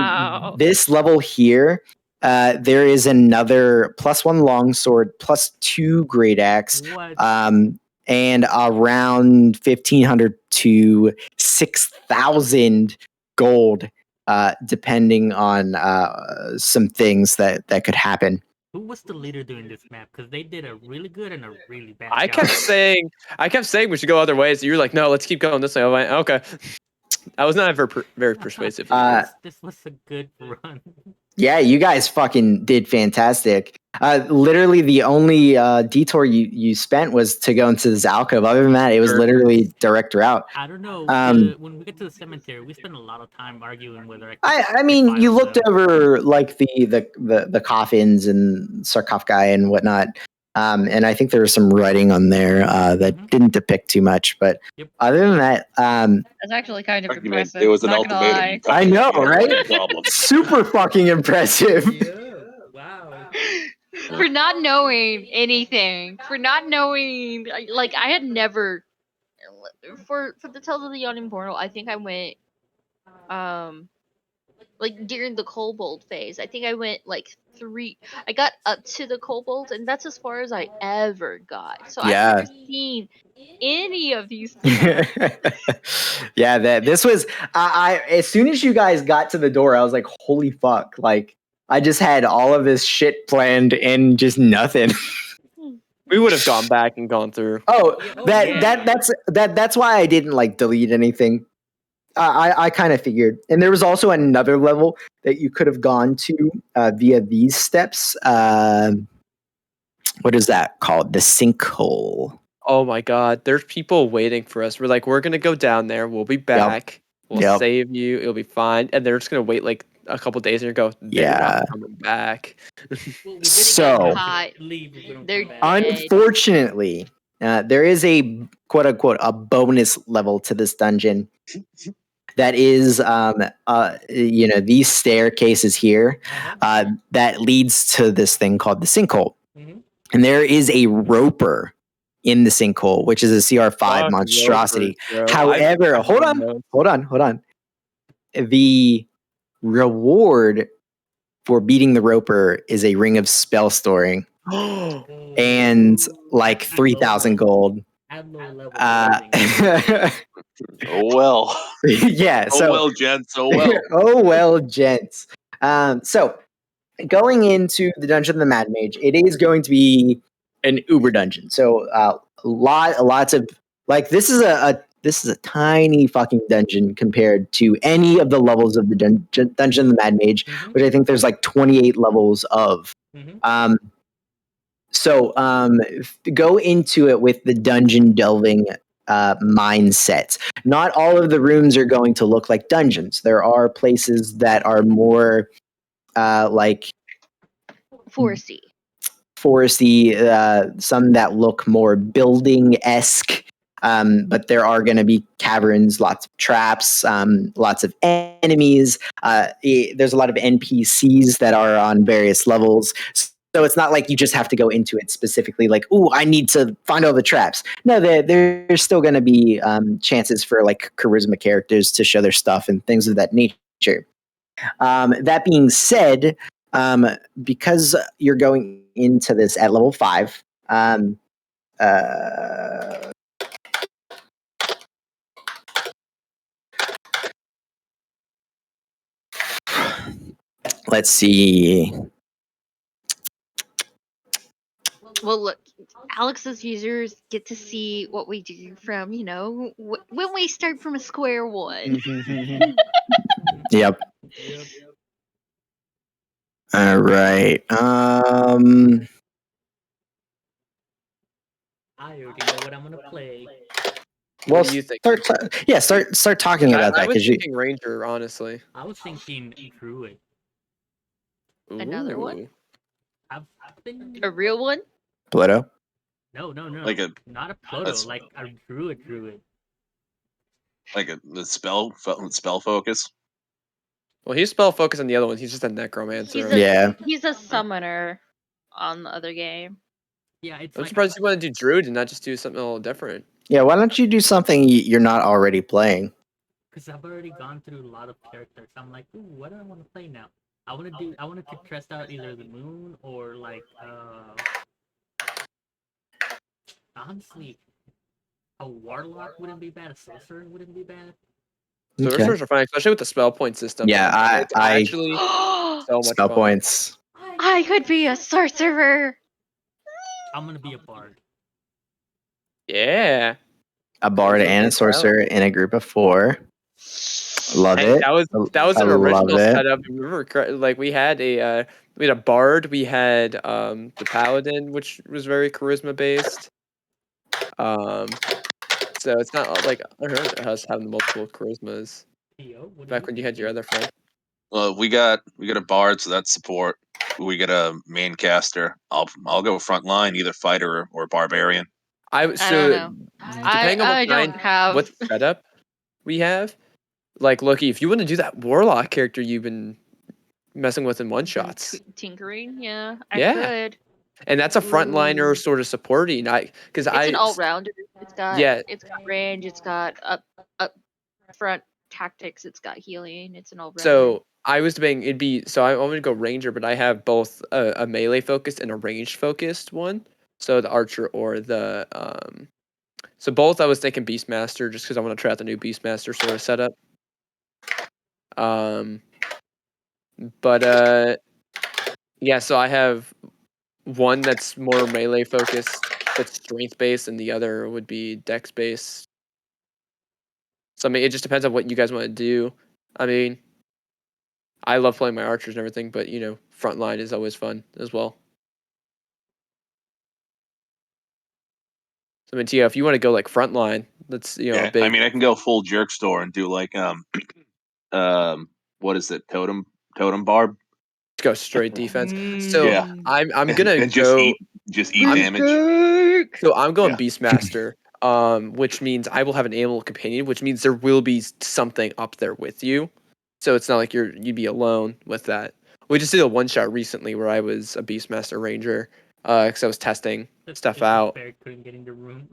this level here, there is another +1 longsword, +2 great axe, and around 1,500 to 6,000 gold, depending on some things that could happen. Who was the leader doing this map? Because they did a really good and a really bad I job. kept saying we should go other ways. You were like, no, let's keep going this way. I went, okay. I was not very persuasive. This was a good run. Yeah, you guys fucking did fantastic. Literally, the only detour you spent was to go into this alcove. Other than that, it was literally direct route. I don't know. When we get to the cemetery, we spent a lot of time arguing whether I mean, you looked over like the coffins and sarcophagi and whatnot, and I think there was some writing on there that didn't depict too much. But other than that, that's actually kind of impressive. It was an ultimatum. I know, right? Super fucking impressive. Wow. For not knowing anything, for not knowing, like I had never, for the Tales of the Yawning Portal, I think I went, like during the kobold phase, I think I went like I got up to the kobold, and that's as far as I ever got. So I've never seen any of these things. Yeah, this was, I as soon as you guys got to the door, I was like, holy fuck, like I just had all of this shit planned and just nothing. We would have gone back and gone through. That's why I didn't like delete anything. I kind of figured. And there was also another level that you could have gone to via these steps. What is that called? The sinkhole. Oh my god, there's people waiting for us. We're like, we're gonna go down there. We'll be back. We'll save you. It'll be fine. And they're just gonna wait like a couple days and go, they're not coming back. So, unfortunately, there is a quote unquote a bonus level to this dungeon. That is, these staircases here that leads to this thing called the sinkhole. And there is a roper in the sinkhole, which is a CR5 monstrosity. Ropers, however, hold on. The reward for beating the roper is a ring of spell storing and like 3,000 gold. Oh well. Yeah. Oh well, gents. Oh well. Oh well, gents. So going into the Dungeon of the Mad Mage, it is going to be an uber dungeon. So lots of like this is this is a tiny fucking dungeon compared to any of the levels of the Dungeon of the Mad Mage, which I think there's like 28 levels of. So go into it with the dungeon delving mindset. Not all of the rooms are going to look like dungeons. There are places that are more like foresty, some that look more building-esque. But there are going to be caverns, lots of traps, lots of enemies. There's a lot of NPCs that are on various levels. So it's not like you just have to go into it specifically like, oh, I need to find all the traps. No, there's still going to be chances for like charisma characters to show their stuff and things of that nature. That being said, because you're going into this at level 5, let's see. Well, look, Alex's users get to see what we do from, when we start from a square one. Yep. All right. I already know what I'm gonna play. What do you think? Start talking about that. I was thinking Ranger, honestly. I was thinking Druid. Another one? I've been a real one? Pluto? No. Like not a Pluto, like a Druid. Like the spell focus. Well, he's spell focused on the other one. He's just a necromancer. He's a summoner on the other game. Yeah, it's I'm surprised you want to do Druid and not just do something a little different. Yeah, why don't you do something you're not already playing? Because I've already gone through a lot of characters. I'm like, ooh, what do I want to play now? I want to test out either the moon or like honestly, a warlock wouldn't be bad. A sorcerer wouldn't be bad. Sorcerers are fine, especially with the spell point system. Yeah, I actually so much spell fun. points. I could be a sorcerer. I'm gonna be a bard. Yeah, a bard and a sorcerer in a group of 4. Love it. That was an original setup. Remember, like we had a bard, we had the paladin, which was very charisma based. So it's not like I heard us having multiple charismas back when you had your other friend. Well, we got a bard, so that's support. We got a main caster. I'll go front line, either fighter or barbarian. I don't know. Depending on what setup we have. Like, Loki, if you want to do that warlock character you've been messing with in one shots, tinkering, I could. And that's a frontliner sort of supporting. It's an all rounder. It's got range. It's got up front tactics. It's got healing. It's an all rounder. So I was debating I'm going to go ranger, but I have both a melee focused and a ranged focused one. So the archer or the so both I was thinking beastmaster just because I want to try out the new beastmaster sort of setup. So I have one that's more melee focused, that's strength based, and the other would be dex based. So I mean, it just depends on what you guys want to do. I mean, I love playing my archers and everything, but frontline is always fun as well. So I mean, Tia, if you want to go like frontline, that's I mean, I can go full jerk store and do like what is it, totem barb? Go straight defense. So I'm gonna just eat damage. So I'm going Beastmaster, which means I will have an animal companion, which means there will be something up there with you. So it's not like you'd be alone with that. We just did a one shot recently where I was a Beastmaster Ranger, because I was testing stuff out. The bear couldn't get in the room.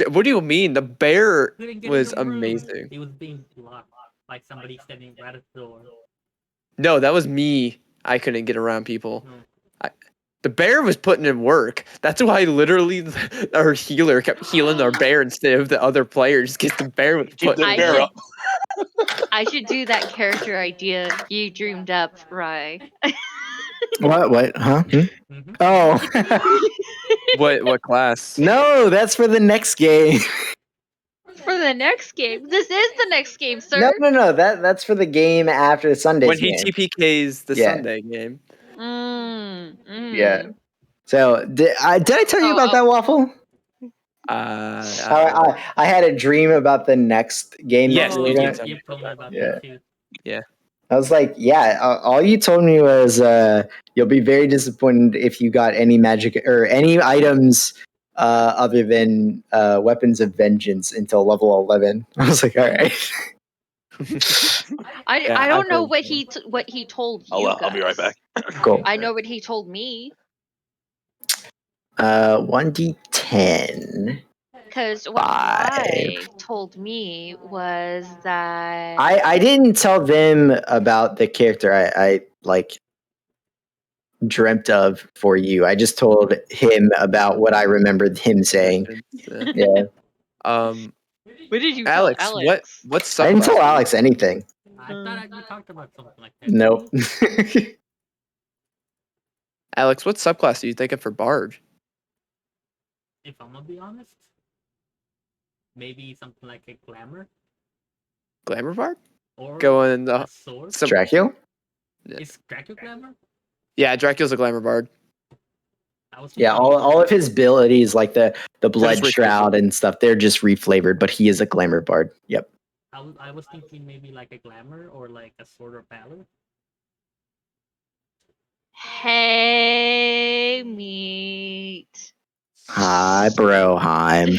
What do you mean? The bear was amazing. He was being blocked by somebody standing right at the door. No, that was me. I couldn't get around people. The bear was putting in work. That's why literally our healer kept healing our bear instead of the other players, because the bear was putting in work. I should do that character idea you dreamed up, Rye. What? Huh? Oh. What class? No, that's for the next game. the next game. This is the next game, sir. No. That's for the game after the Sunday's When he game. TPKs the Yeah. Sunday game. Yeah. So did I tell you about that, Waffle? I had a dream about the next game. Yes, that we you were did gonna- You told me about Yeah. that too. Yeah. I was like, all you told me was you'll be very disappointed if you got any magic or any items other than weapons of vengeance until level 11. I was like, all right. I don't know what he told you guys. I'll be right back. Cool. I know what he told me. 1d10. Because what I told me was that I didn't tell them about the character I like dreamt of for you. I just told him about what I remembered him saying. Yeah. what did you Alex, tell Alex? what subclass? I didn't tell Alex anything. I thought we talked about something like that. Nope. Alex, what subclass are you thinking for Bard? If I'm gonna be honest, maybe something like a glamour Glamour Bard? or Going a sword. Dracula? Is Dracula glamour? Yeah, Dracula's a Glamour Bard. Yeah, all of his abilities, like the blood reflavored. shroud and stuff, they're just reflavored, but he is a glamour bard. Yep. I was thinking maybe like a glamour or like a sword or valor. Hey, meat. Hi, bro. Heim.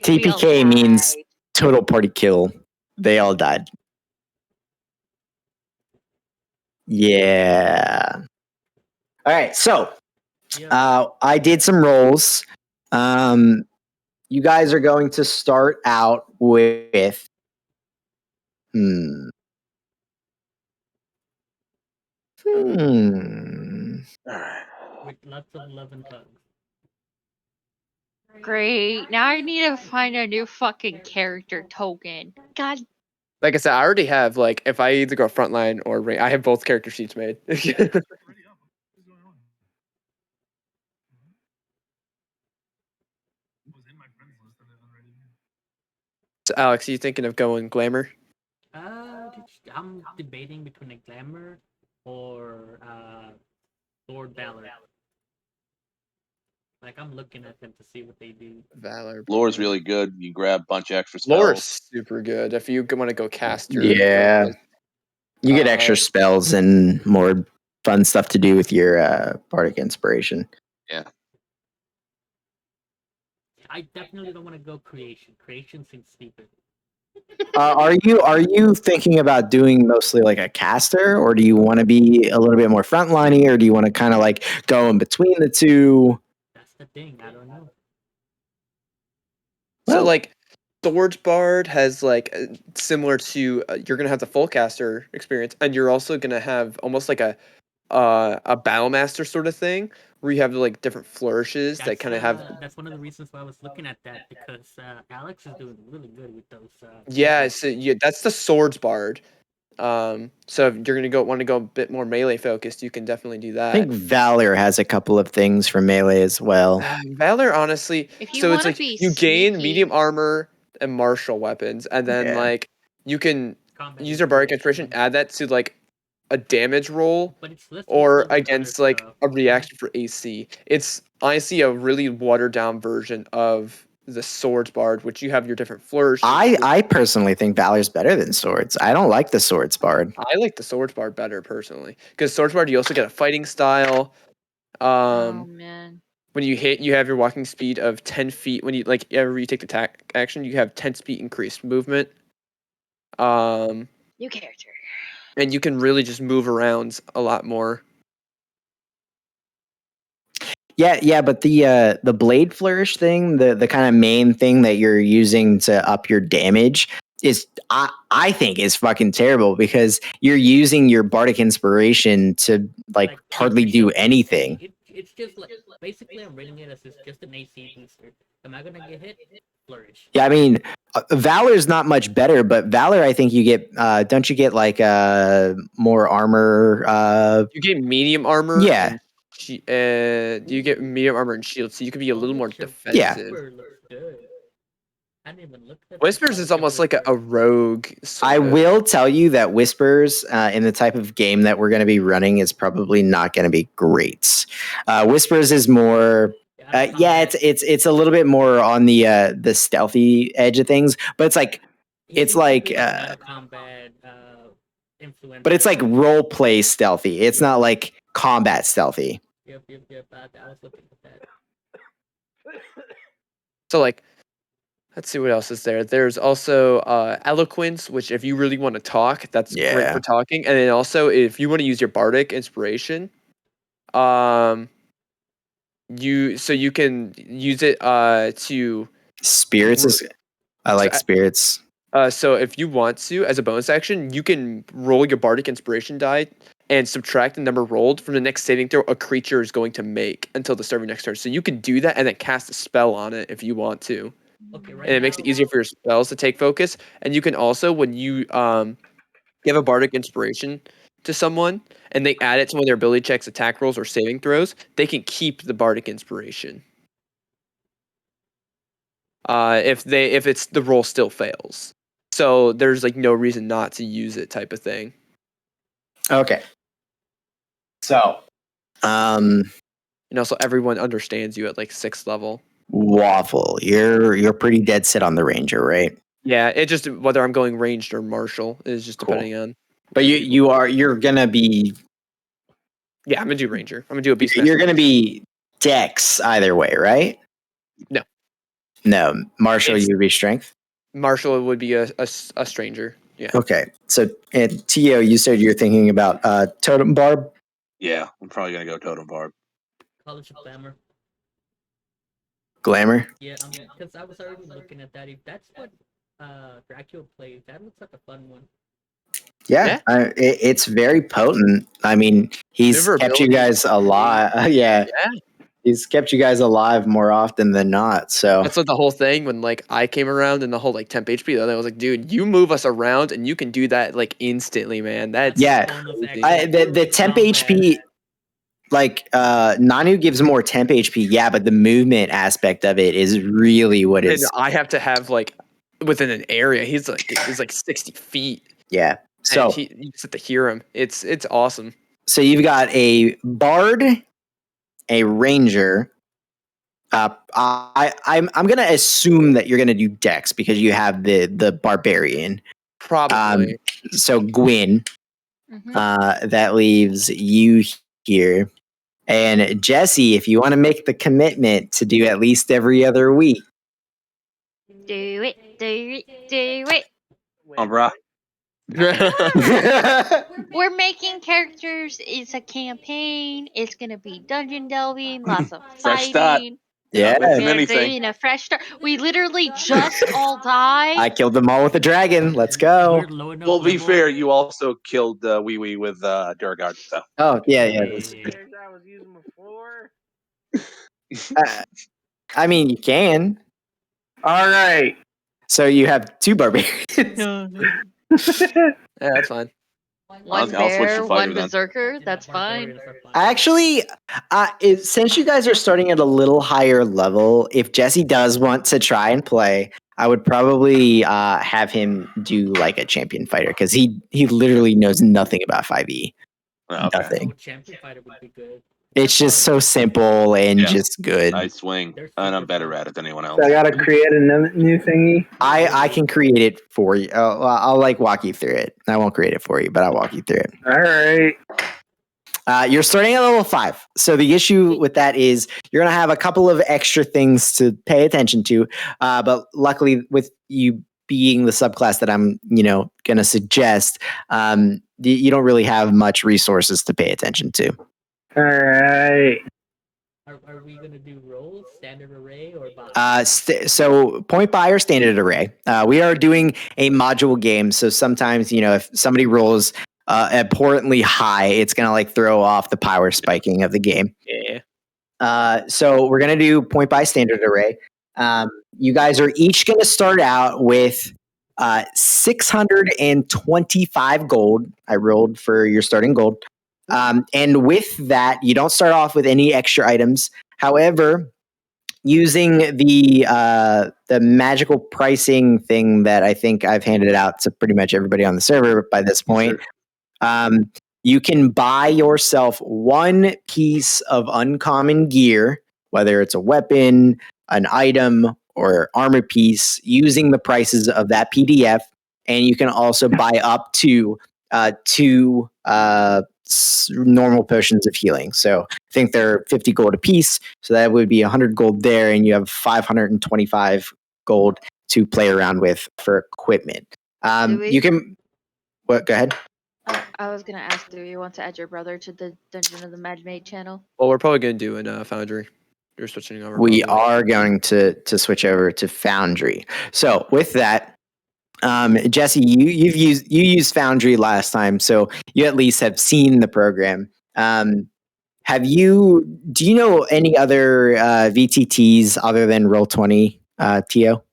TPK means total party kill. They all died. Yeah. All right, so I did some rolls. You guys are going to start out with All right. With lots of love and hugs. Great. Now I need to find a new fucking character token. God. Like I said, I already have if I either go frontline or ring, I have both character sheets made. So Alex, are you thinking of going glamour? I'm debating between a glamour or Lord Valor. Like I'm looking at them to see what they do. Valor. Lore's really good. You grab a bunch of extra Lore's spells. super good if you want to go caster. Yeah. You get extra spells and more fun stuff to do with your bardic inspiration. Yeah. I definitely don't want to go creation. Creation seems stupid. Are you thinking about doing mostly like a caster, or do you want to be a little bit more frontliney, or do you want to kind of like go in between the two? That's the thing. I don't know. So Swords Bard has similar to you're gonna have the full caster experience, and you're also gonna have almost like a battle master sort of thing where you have different flourishes that kind of have. That's one of the reasons why I was looking at that, because Alex is doing really good with those. That's the Swords Bard. So if you're gonna want to go a bit more melee focused, you can definitely do that. I think Valor has a couple of things for melee as well. Valor, honestly, If you so it's wanna be you gain sneaky- medium armor and martial weapons, and then you can use your bardic inspiration, add that to a damage roll, But it's listed or with other against stuff. a reaction for AC. It's honestly a really watered down version of the Swords Bard, which you have your different flourishes. I personally think Valor's better than Swords. I don't like the Swords Bard. I like the Swords Bard better personally, because Swords Bard you also get a fighting style. Oh man. When you hit, you have your walking speed of 10 feet. When you you take the attack action, you have 10 speed increased movement. New character. And you can really just move around a lot more. Yeah, but the blade flourish thing, the kind of main thing that you're using to up your damage is I think is fucking terrible, because you're using your bardic inspiration to hardly do anything. It's just basically I'm reading it as it's just an AC booster. Am I gonna get hit? Flourish. Yeah, I mean, Valor's not much better, but Valor, I think you get don't you get more armor? You get medium armor. Yeah. You get medium armor and shield, so you can be a little more defensive. Looks good. I didn't even look at Whispers is almost like a rogue. I will tell you that Whispers in the type of game that we're going to be running is probably not going to be great. Whispers is more, it's a little bit more on the stealthy edge of things, but it's like meta combat influence. But it's like role play stealthy. It's not like combat stealthy. Yep. I was looking at that. So like, let's see what else is there. There's also eloquence, which if you really want to talk, that's great for talking. And then also if you want to use your bardic inspiration, you can use it to spirits. I like spirits. So if you want to, as a bonus action, you can roll your bardic inspiration die and subtract the number rolled from the next saving throw a creature is going to make until the start of your next turn. So you can do that and then cast a spell on it if you want to. Okay, and it makes it easier for your spells to take focus. And you can also, when you give a bardic inspiration to someone and they add it to one of their ability checks, attack rolls, or saving throws, they can keep the bardic inspiration. If it's the roll still fails. So there's like no reason not to use it type of thing. Okay. So, and also everyone understands you at like 6th level. Waffle, you're pretty dead set on the ranger, right? Yeah, it just whether I'm going ranged or martial is just depending on. But you're gonna be. Yeah, I'm gonna do ranger. I'm gonna do a beast. You're gonna be dex either way, right? No, martial. You would be strength. Martial would be a stranger. Yeah. Okay, so Tio, you said you're thinking about totem barb. Yeah, I'm probably gonna go totem barb. College of Glamour. Glamour. Yeah, because I was already looking at that. If that's what Dracula plays, that looks like a fun one. Yeah. It's very potent. I mean, he's kept you guys alive. Yeah. He's kept you guys alive more often than not. So that's what the whole thing when like I came around and the whole like temp HP. I was like, dude, you move us around and you can do that like instantly, man. That's the temp HP. Like Nanu gives more temp HP, yeah, but the movement aspect of it is really what is. And I have to have like within an area. He's like 60 feet. Yeah, so you just have to hear him. It's awesome. So you've got a bard, a ranger. I'm gonna assume that you're gonna do dex because you have the barbarian. Probably. So Gwyn, that leaves you here. And Jesse, if you want to make the commitment to do at least every other week. Do it. Oh, bro. We're making characters. It's a campaign. It's going to be dungeon delving, lots of Fresh fighting. start. Anything. Doing a fresh start. We literally just all died. I killed them all with a dragon. Let's go. Well, be fair, you also killed Oui Oui with Durgard. So. Oh, yeah. I was using before. I mean, you can. All right. So you have 2 barbarians. Yeah, that's fine. One bear, one berserker. That's fine. Actually, since you guys are starting at a little higher level, if Jesse does want to try and play, I would probably have him do like a champion fighter because he literally knows nothing about 5e. Okay. Nothing. Champion fighter would be good. It's just so simple and just good. I swing, and I'm better at it than anyone else. So I gotta create a new thingy. I can create it for you. I'll like walk you through it. I won't create it for you, but I'll walk you through it. All right. You're starting at level 5. So the issue with that is you're going to have a couple of extra things to pay attention to. But luckily with you being the subclass that I'm, going to suggest, you don't really have much resources to pay attention to. All right. Are we going to do rolls, standard array, or so point buy or standard array. We are doing a module game. So sometimes, if somebody rolls abhorrently high, it's going to like throw off the power spiking of the game. Yeah. So we're going to do point buy standard array. You guys are each going to start out with 625 gold. I rolled for your starting gold. And with that, you don't start off with any extra items. However, using the magical pricing thing that I think I've handed out to pretty much everybody on the server by this point. You can buy yourself one piece of uncommon gear, whether it's a weapon, an item, or armor piece, using the prices of that PDF. And you can also buy up to two normal potions of healing. So I think they're 50 gold a piece. So that would be 100 gold there, and you have 525 gold to play around with for equipment. You can. What? Go ahead. I was gonna ask, do you want to add your brother to the Dungeon of the Mad Maid channel? Well, we're probably gonna do in Foundry. You're switching over. We probably. are going to switch over to Foundry. So with that, Jesse, you used Foundry last time, so you at least have seen the program. Do you know any other VTTs other than Roll20, Tio?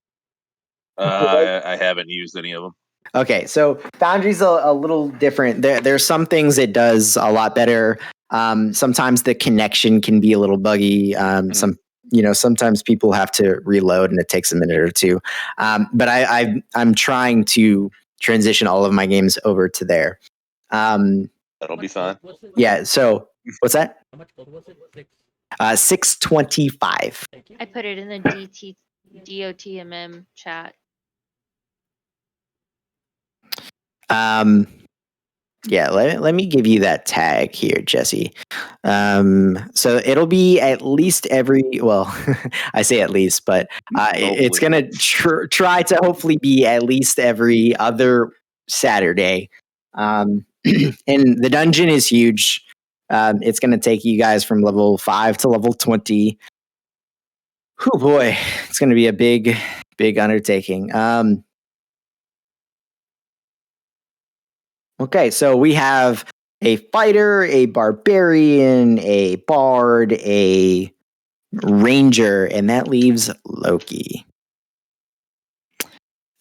I haven't used any of them. Okay, so Foundry's a little different. There's some things it does a lot better. Sometimes the connection can be a little buggy. Sometimes people have to reload and it takes a minute or two. But I'm trying to transition all of my games over to there. That'll be fun. Yeah. So what's that? How much gold was it? 625. I put it in the DOTMM chat. Yeah, let me give you that tag here, Jesse. So it'll be at least I say at least, but it's going to try to hopefully be at least every other Saturday. And the dungeon is huge. It's going to take you guys from level 5 to level 20. Oh boy, it's going to be a big undertaking. Okay, so we have a fighter, a barbarian, a bard, a ranger, and that leaves Loki.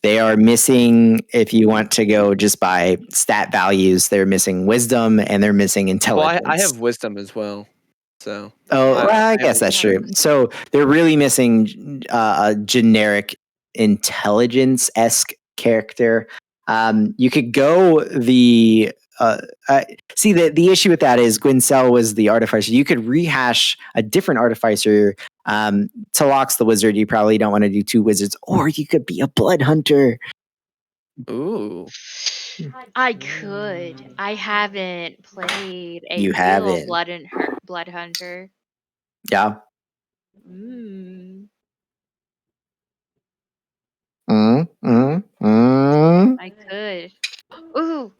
They are missing, if you want to go just by stat values, they're missing wisdom and they're missing intelligence. Well, I have wisdom as well. So. I guess that's true. So they're really missing a generic intelligence-esque character. You could go the the issue with that is Gwyncel was the artificer. You could rehash a different artificer. Talok's the wizard. You probably don't want to do 2 wizards, or you could be a blood hunter. Ooh. I could. I haven't played a You real haven't. blood hunter. Yeah. I could. Ooh.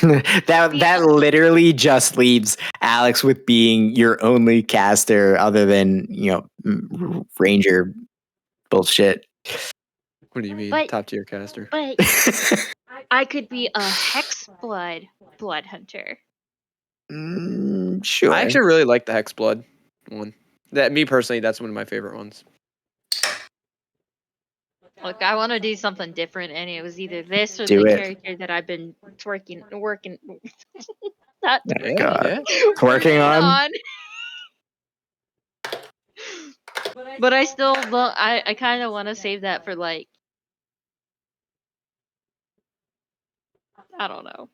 that literally just leaves Alex with being your only caster other than, ranger bullshit. What do you mean, top tier caster? But I could be a hex blood hunter. Sure. I actually really like the hex blood one. Me personally, that's one of my favorite ones. Look, I want to do something different, and it was either this or character that I've been working. Not working on. But I still don't. I kind of want to save that for I don't know.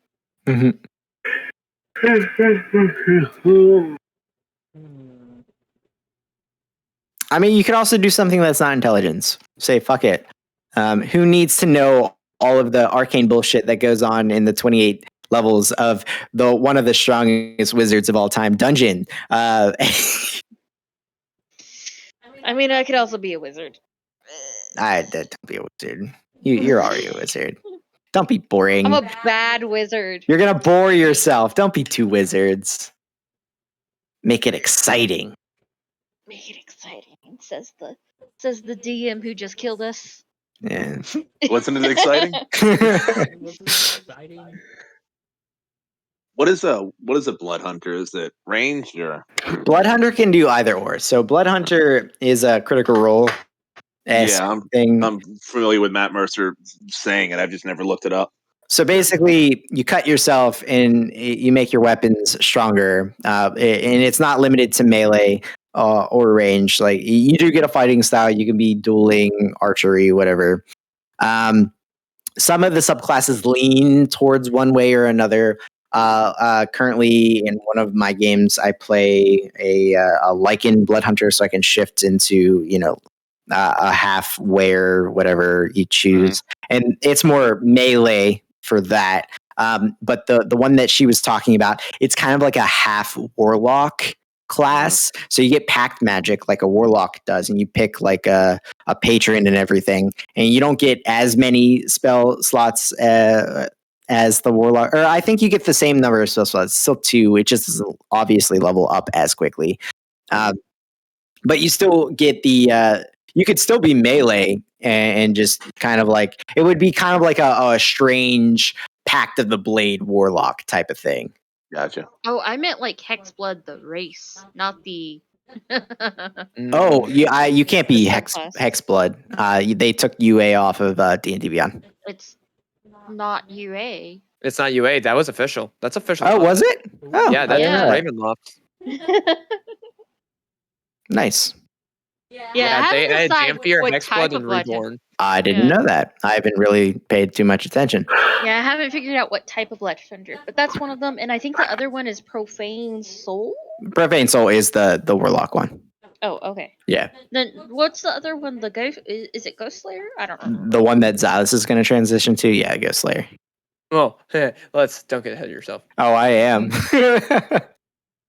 I mean, you could also do something that's not intelligence. Say, fuck it. Who needs to know all of the arcane bullshit that goes on in the 28 levels of one of the strongest wizards of all time, Dungeon? I mean, I could also be a wizard. Don't be a wizard. You're already a wizard. Don't be boring. I'm a bad wizard. You're gonna bore yourself. Don't be 2 wizards. Make it exciting. Make it exciting, says the DM who just killed us. Yeah. Wasn't it exciting? What is a blood hunter? Is it ranged or? Blood hunter can do either or. So blood hunter is a critical role. Yeah, I'm familiar with Matt Mercer saying it. I've just never looked it up. So basically, you cut yourself and you make your weapons stronger. And it's not limited to melee. or range. Like you do get a fighting style. You can be dueling, archery, whatever. Some of the subclasses lean towards one way or another. Currently, in one of my games, I play a Lycan Blood Hunter, so I can shift into a half wear, whatever you choose, and it's more melee for that. But the one that she was talking about, it's kind of like a half warlock class. So you get pact magic like a warlock does, and you pick like a patron and everything, and you don't get as many spell slots as the warlock, or I think you get the same number of spell slots, still 2, which is obviously level up as quickly. But you still get the you could still be melee and just kind of like it would be kind of like a strange Pact of the Blade warlock type of thing. Gotcha. Oh, I meant like Hexblood the race, not the. Oh, you can't be subclass. Hexblood. They took UA off of D&D Beyond. It's not UA. It's not UA. That was official. That's official. Oh, was it? Oh, Yeah, that's Yeah. Ravenloft. Nice. Yeah, I they haven't had decided Dampier, what Hexblood, type and of legend. Reborn. I didn't know that. I haven't really paid too much attention. Yeah, I haven't figured out what type of Legend, but that's one of them, and I think the other one is Profane Soul. Profane Soul is the warlock one. Oh, okay. Yeah. Then what's the other one? The ghost? Is it Ghost Slayer? I don't know. The one that Xalis is going to transition to, yeah, Ghost Slayer. Well, don't get ahead of yourself. Oh, I am.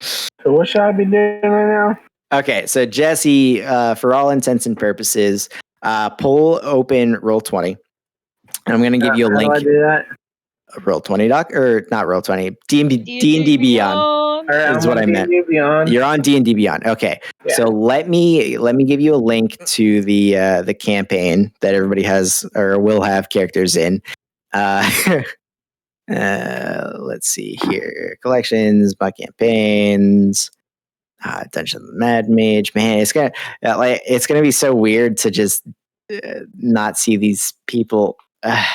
So what should I be doing right now? Okay, so Jesse, for all intents and purposes, pull open Roll20. And I'm going to give you a link. How do I do that? Roll20 doc, or not Roll20, D&D Beyond. All right, Is what I meant. Beyond. You're on D&D Beyond. Okay, Yeah. so let me give you a link to the campaign that everybody has or will have characters in. Let's see here. Collections, my campaigns. Dungeon of the Mad Mage. Man, it's gonna be so weird to just not see these people. I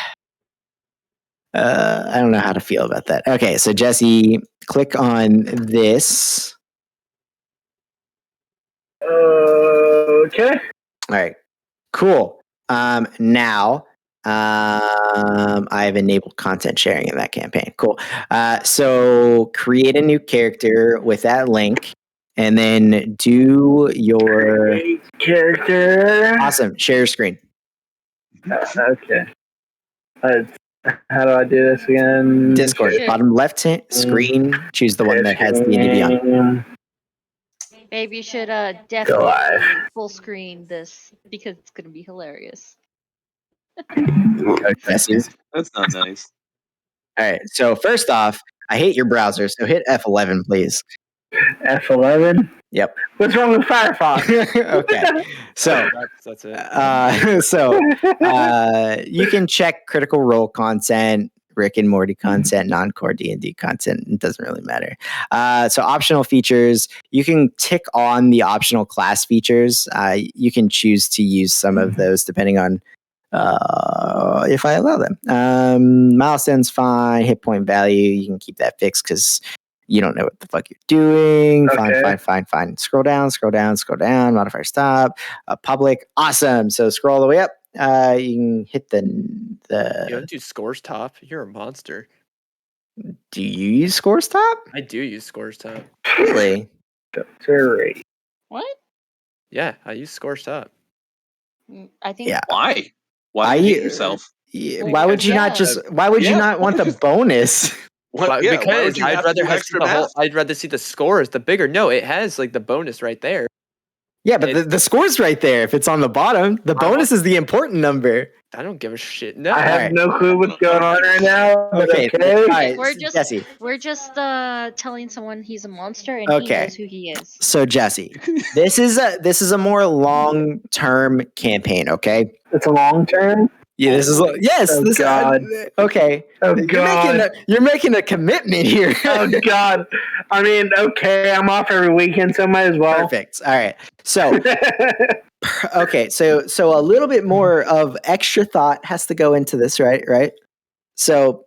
don't know how to feel about that. Okay, so Jesse, click on this. Okay. All right, cool. Now, I've enabled content sharing in that campaign. Cool. So create a new character with that link, and then do your character. Awesome. Share your screen. Okay. How do I do this again? Discord, bottom left screen. Choose the one that has D&D Beyond. Maybe you should definitely full screen this because it's gonna be hilarious. That's not nice. All right. So first off, I hate your browser. So hit F11, please. F11. Yep. What's wrong with Firefox? Okay. So that's it. You can check Critical Role content, Rick and Morty content, non-core D&D content. It doesn't really matter. So optional features, you can tick on the optional class features. You can choose to use some of those depending on if I allow them. Milestones, fine. Hit point value, you can keep that fixed because you don't know what the fuck you're doing. Okay. Fine. Scroll down. Modifier stop. Public. Awesome. So scroll all the way up. You can hit the. You don't do scores top. You're a monster. Do you use scores top? I do use scores top. Really? What? Yeah, I use scores top. I think. Yeah. Why? Why do you hate yourself? Why would you not just? Why would you not want the bonus? Because I'd rather see the scores. The bigger, no, it has like the bonus right there. Yeah, but the score's right there. If it's on the bottom, the bonus is the important number. I don't give a shit. No, I have no clue what's going on right now. Okay. All right. Jesse. We're just telling someone he's a monster and he knows who he is. So Jesse, this is a more long-term campaign. Okay. It's a long term. Yeah, this is yes. Oh, this God. Okay. Oh God. You're making a commitment here. Oh God. I mean, okay, I'm off every weekend, so might as well. Perfect. All right. So okay. So a little bit more of extra thought has to go into this, right? Right. So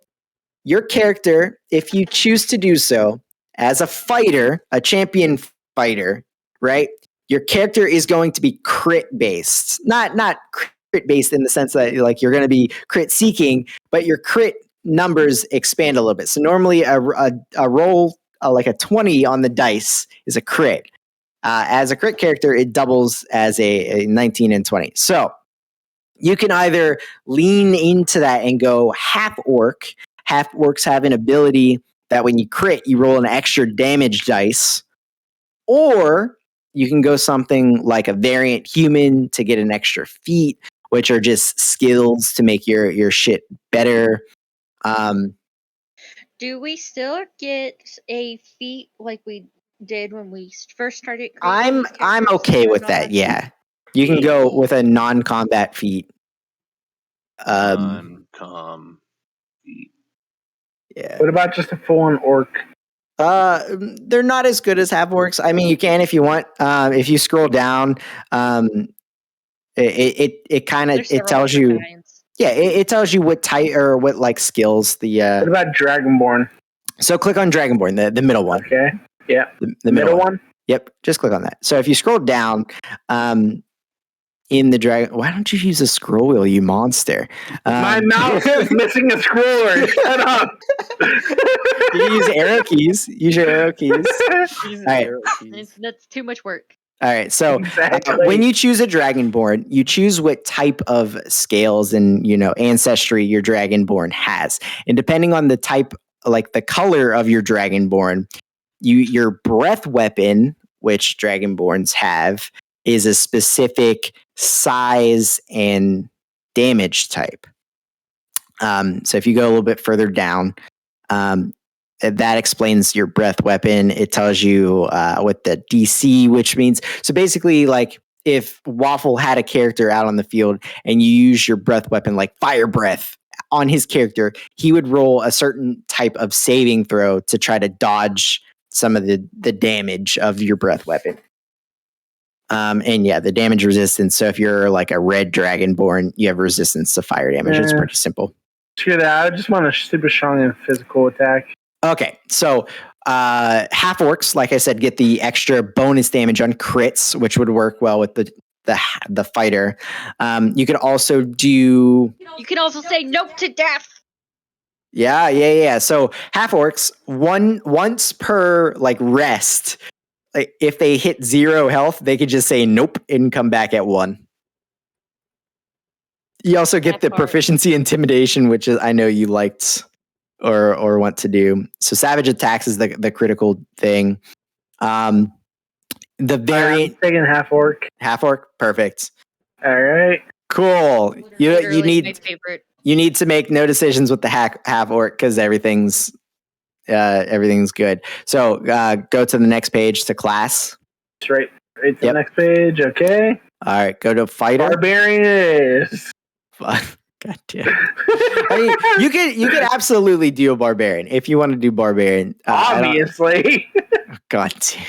your character, if you choose to do so, as a fighter, a champion fighter, right? your character is going to be crit based, not crit based in the sense that like you're going to be crit seeking, but your crit numbers expand a little bit. So normally a roll like a 20 on the dice is a crit. As a crit character, it doubles as a 19 and 20. So you can either lean into that and go half orc. Half orcs have an ability that when you crit, you roll an extra damage dice, or you can go something like a variant human to get an extra feat, which are just skills to make your shit better. Do we still get a feat like we did when we first started creating I'm okay with that. Yeah, you can go with a non-combat feat. Non-com feat. Yeah. What about just a full-on orc? They're not as good as half orcs. I mean, you can if you want. If you scroll down, it kind of it tells you. Yeah, it tells you what type or what like skills the. What about Dragonborn? So click on Dragonborn, the middle one. Okay. Yeah. The middle one. Yep. Just click on that. So if you scroll down, in the dragon, why don't you use a scroll wheel, you monster? My mouse is missing a scroller. Shut up. You use arrow keys. Use your arrow keys. Jesus, All right. arrow keys. That's too much work. All right. So Exactly. when you choose a Dragonborn, you choose what type of scales and ancestry your Dragonborn has, and depending on the type, like the color of your Dragonborn, your breath weapon, which Dragonborns have, is a specific size and damage type. So if you go a little bit further down, that explains your breath weapon. It tells you what the DC, which means, so basically, like if Waffle had a character out on the field and you use your breath weapon, like fire breath, on his character, he would roll a certain type of saving throw to try to dodge some of the damage of your breath weapon. And yeah, the damage resistance. So if you're like a red Dragonborn, you have resistance to fire damage. It's pretty simple. Screw that. I just want a super strong and physical attack. Okay, so half orcs, like I said, get the extra bonus damage on crits, which would work well with the fighter. You could also do. You can also say nope to death. Yeah. So half orcs, once per like rest. Like if they hit 0 health, they could just say nope and come back at 1. You also get the proficiency intimidation, which is I know you liked or want to do. So savage attacks is the critical thing. The variant taking half orc. Half orc, perfect. All right. Cool. You need my favorite. You need to make no decisions with the half orc because everything's good. So go to the next page to class. Straight to the next page. Okay. All right. Go to fighter. Barbarian is. God damn. I mean, you could absolutely do a barbarian if you want to do barbarian. Obviously. God damn.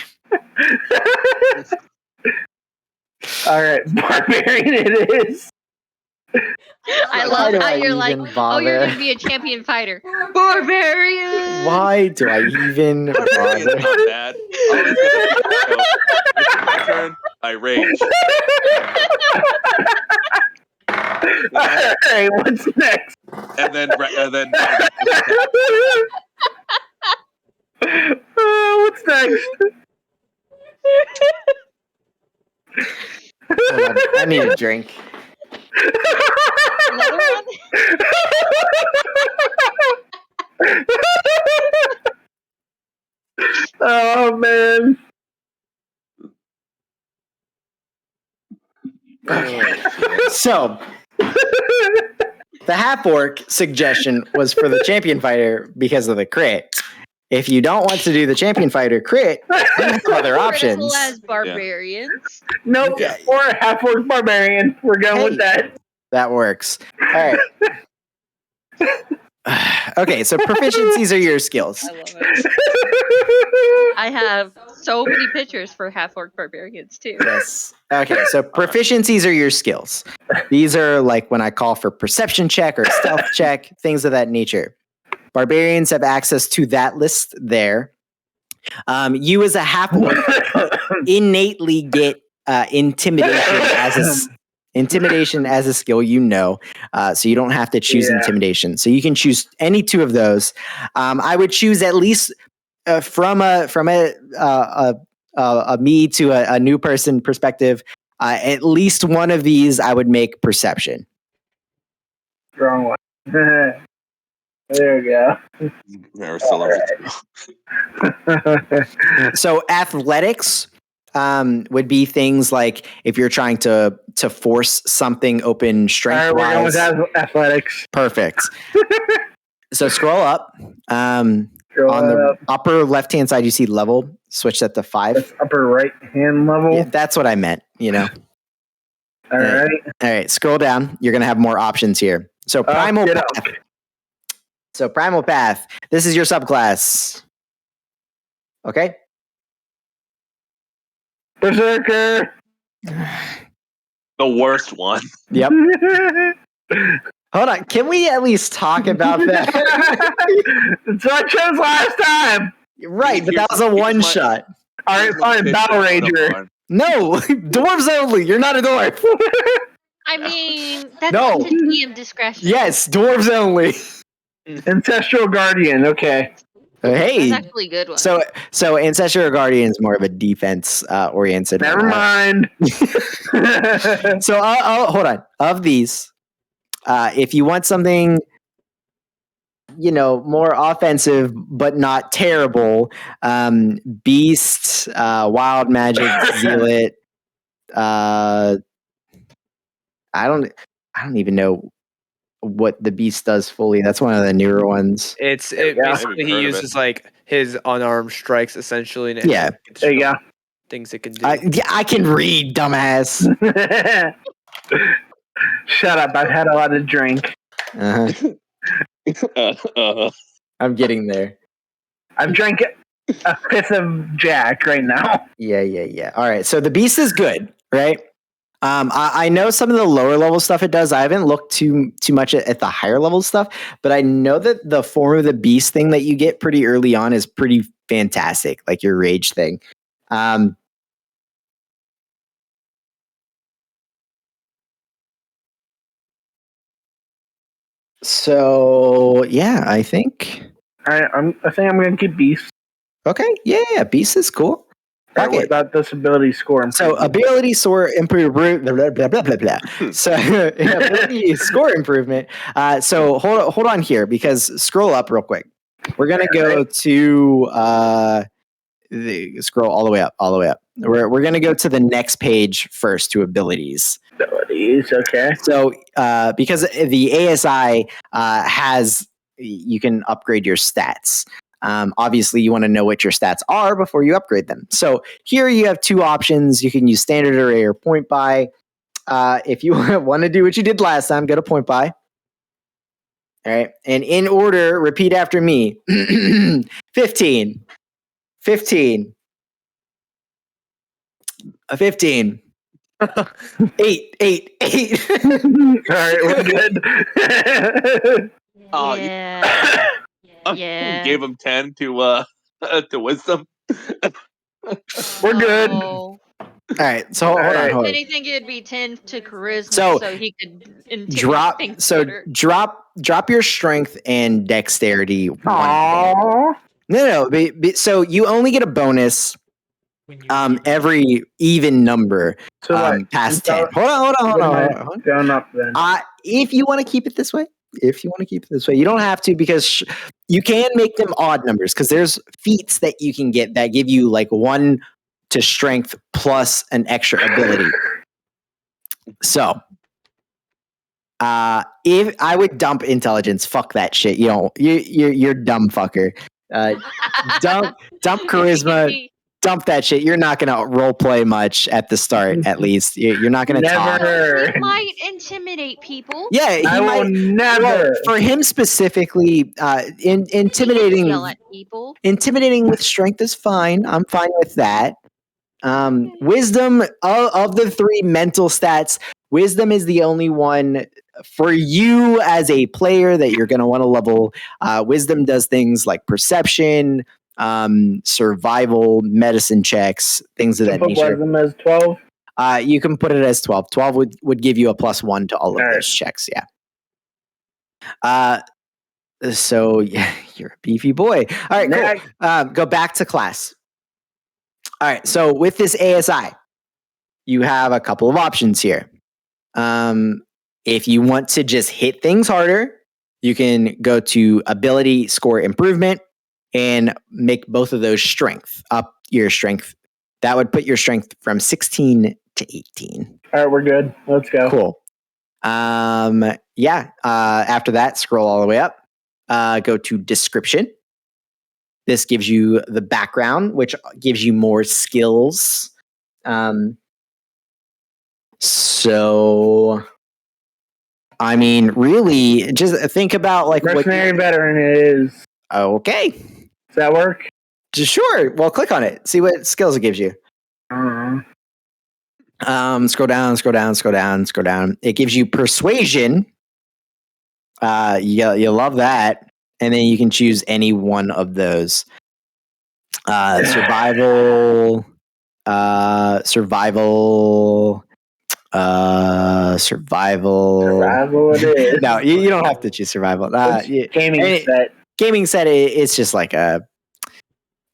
All right, barbarian it is. I love how you're like, oh, you're going to be a champion fighter. Barbarian! Why do I even bother? It's not bad. It's my turn. I rage. Alright, what's next? And then what's next? Hold on, I need a drink. Another one? Oh man. So the half orc suggestion was for the champion fighter because of the crit. If you don't want to do the champion fighter crit, other options. As barbarians. Nope. Or a half orc barbarian. We're going with that. That works. All right. Okay, so proficiencies are your skills. I love it. I have so many pictures for half orc barbarians too. Yes. Okay, so proficiencies are your skills. These are like when I call for perception check or stealth check, things of that nature. Barbarians have access to that list there. You as a half orc innately get intimidation as a skill, so you don't have to choose intimidation. So you can choose any two of those. I would choose at least from a me to a new person perspective. At least one of these, I would make perception. Wrong one. There we go. Never still loves it. So athletics would be things like if you're trying to force something open strength wise. We're going with athletics. Perfect. So scroll up. On the upper left hand side, you see level. Switch that to 5. That's upper right hand level. Yeah, that's what I meant. All right. All right. Scroll down. You're gonna have more options here. So primal path. So primal path. This is your subclass. Okay. Berserker. The worst one. Yep. Hold on. Can we at least talk about that? That's what I chose last time. Right, but that was a one shot. All right, fine. Battle Ranger. No, dwarves only. You're not a dwarf. I mean, that's up to DM discretion. Yes, dwarves only. Ancestral Guardian. Okay. Hey, that's actually a good one. So Ancestral Guardian is more of a defense oriented. Never mind. So I'll hold on. Of these, if you want something, more offensive but not terrible, Beast, Wild Magic, Zealot. I don't even know what the Beast does fully. That's one of the newer ones. Basically he uses like his unarmed strikes essentially. And yeah, there you go. Things it can do. I can read, dumbass. Shut up! I've had a lot of drink. I'm getting there. I've drank a 5th of Jack right now. Yeah. All right, so the Beast is good, right? I know some of the lower level stuff it does. I haven't looked too much at the higher level stuff, but I know that the form of the Beast thing that you get pretty early on is pretty fantastic, like your rage thing. So yeah, I think. I think I'm gonna keep Beast. Okay, yeah, Beast is cool. What about this ability score improvement? So ability score improvement. Blah, blah, blah, blah, blah. So ability score improvement. So hold on here because scroll up real quick. We're gonna go to scroll all the way up. We're gonna go to the next page first to abilities. Okay. So because the ASI has, you can upgrade your stats. Obviously, you want to know what your stats are before you upgrade them. So here you have two options. You can use standard array or point by. If you want to do what you did last time, go to point by. All right. And in order, repeat after me. 15. 15. 15. 8. 8. 8. All right, we're good. Yeah. Yeah. Gave him 10 to wisdom. We're good. Oh. All right, so hold on. If anything, it'd be 10 to charisma, so he could drop. So drop your strength and dexterity. Aww. No. So you only get a bonus every even number past 10. Hold on. Going up then. If you want to keep it this way. You don't have to, because you can make them odd numbers, because there's feats that you can get that give you like 1 to strength plus an extra ability. So if I would dump intelligence, fuck that shit. You're dumb fucker. Dump charisma. Dump that shit. You're not going to role play much at the start, at least. You're not going to talk. He might intimidate people. Yeah, he will never. Well, for him specifically, intimidating. Yell at people. Intimidating with strength is fine. I'm fine with that. Wisdom of the 3 mental stats, wisdom is the only one for you as a player that you're going to want to level. Wisdom does things like perception, survival, medicine checks, things of that nature. Wisdom as 12. You can put it as 12. 12 would give you a +1 to all of those checks. Yeah. So yeah, you're a beefy boy. All right, cool. Go back to class. All right. So with this ASI, you have a couple of options here. If you want to just hit things harder, you can go to ability score improvement and make both of those up your strength. That would put your strength from 16 to 18. All right, we're good. Let's go. Cool. Yeah. After that, scroll all the way up. Go to description. This gives you the background, which gives you more skills. So, I mean, really, just think about like mercenary veteran is okay. Does that work? Sure. Well, click on it. See what skills it gives you. Scroll down. It gives you persuasion. You love that, and then you can choose any one of those. Survival. Survival it is. No, you don't have to choose survival. Gaming set. It's just like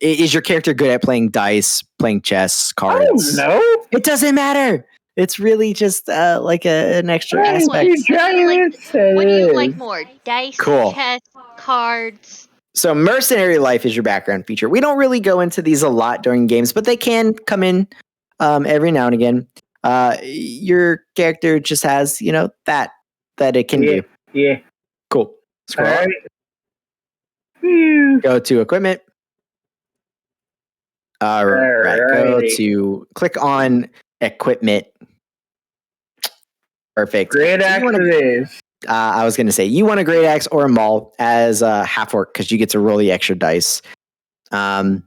is your character good at playing dice, playing chess, cards? No, it doesn't matter. It's really just like an extra aspect. What do you like more? Dice, chess, cards? So mercenary life is your background feature. We don't really go into these a lot during games, but they can come in every now and again. Your character just has, that it can do. Yeah. Cool. Scroll up. Go to equipment. All right. Go to click on equipment. Perfect. Great axe it is. I was going to say you want a great axe or a maul as a half orc because you get to roll the extra dice. 2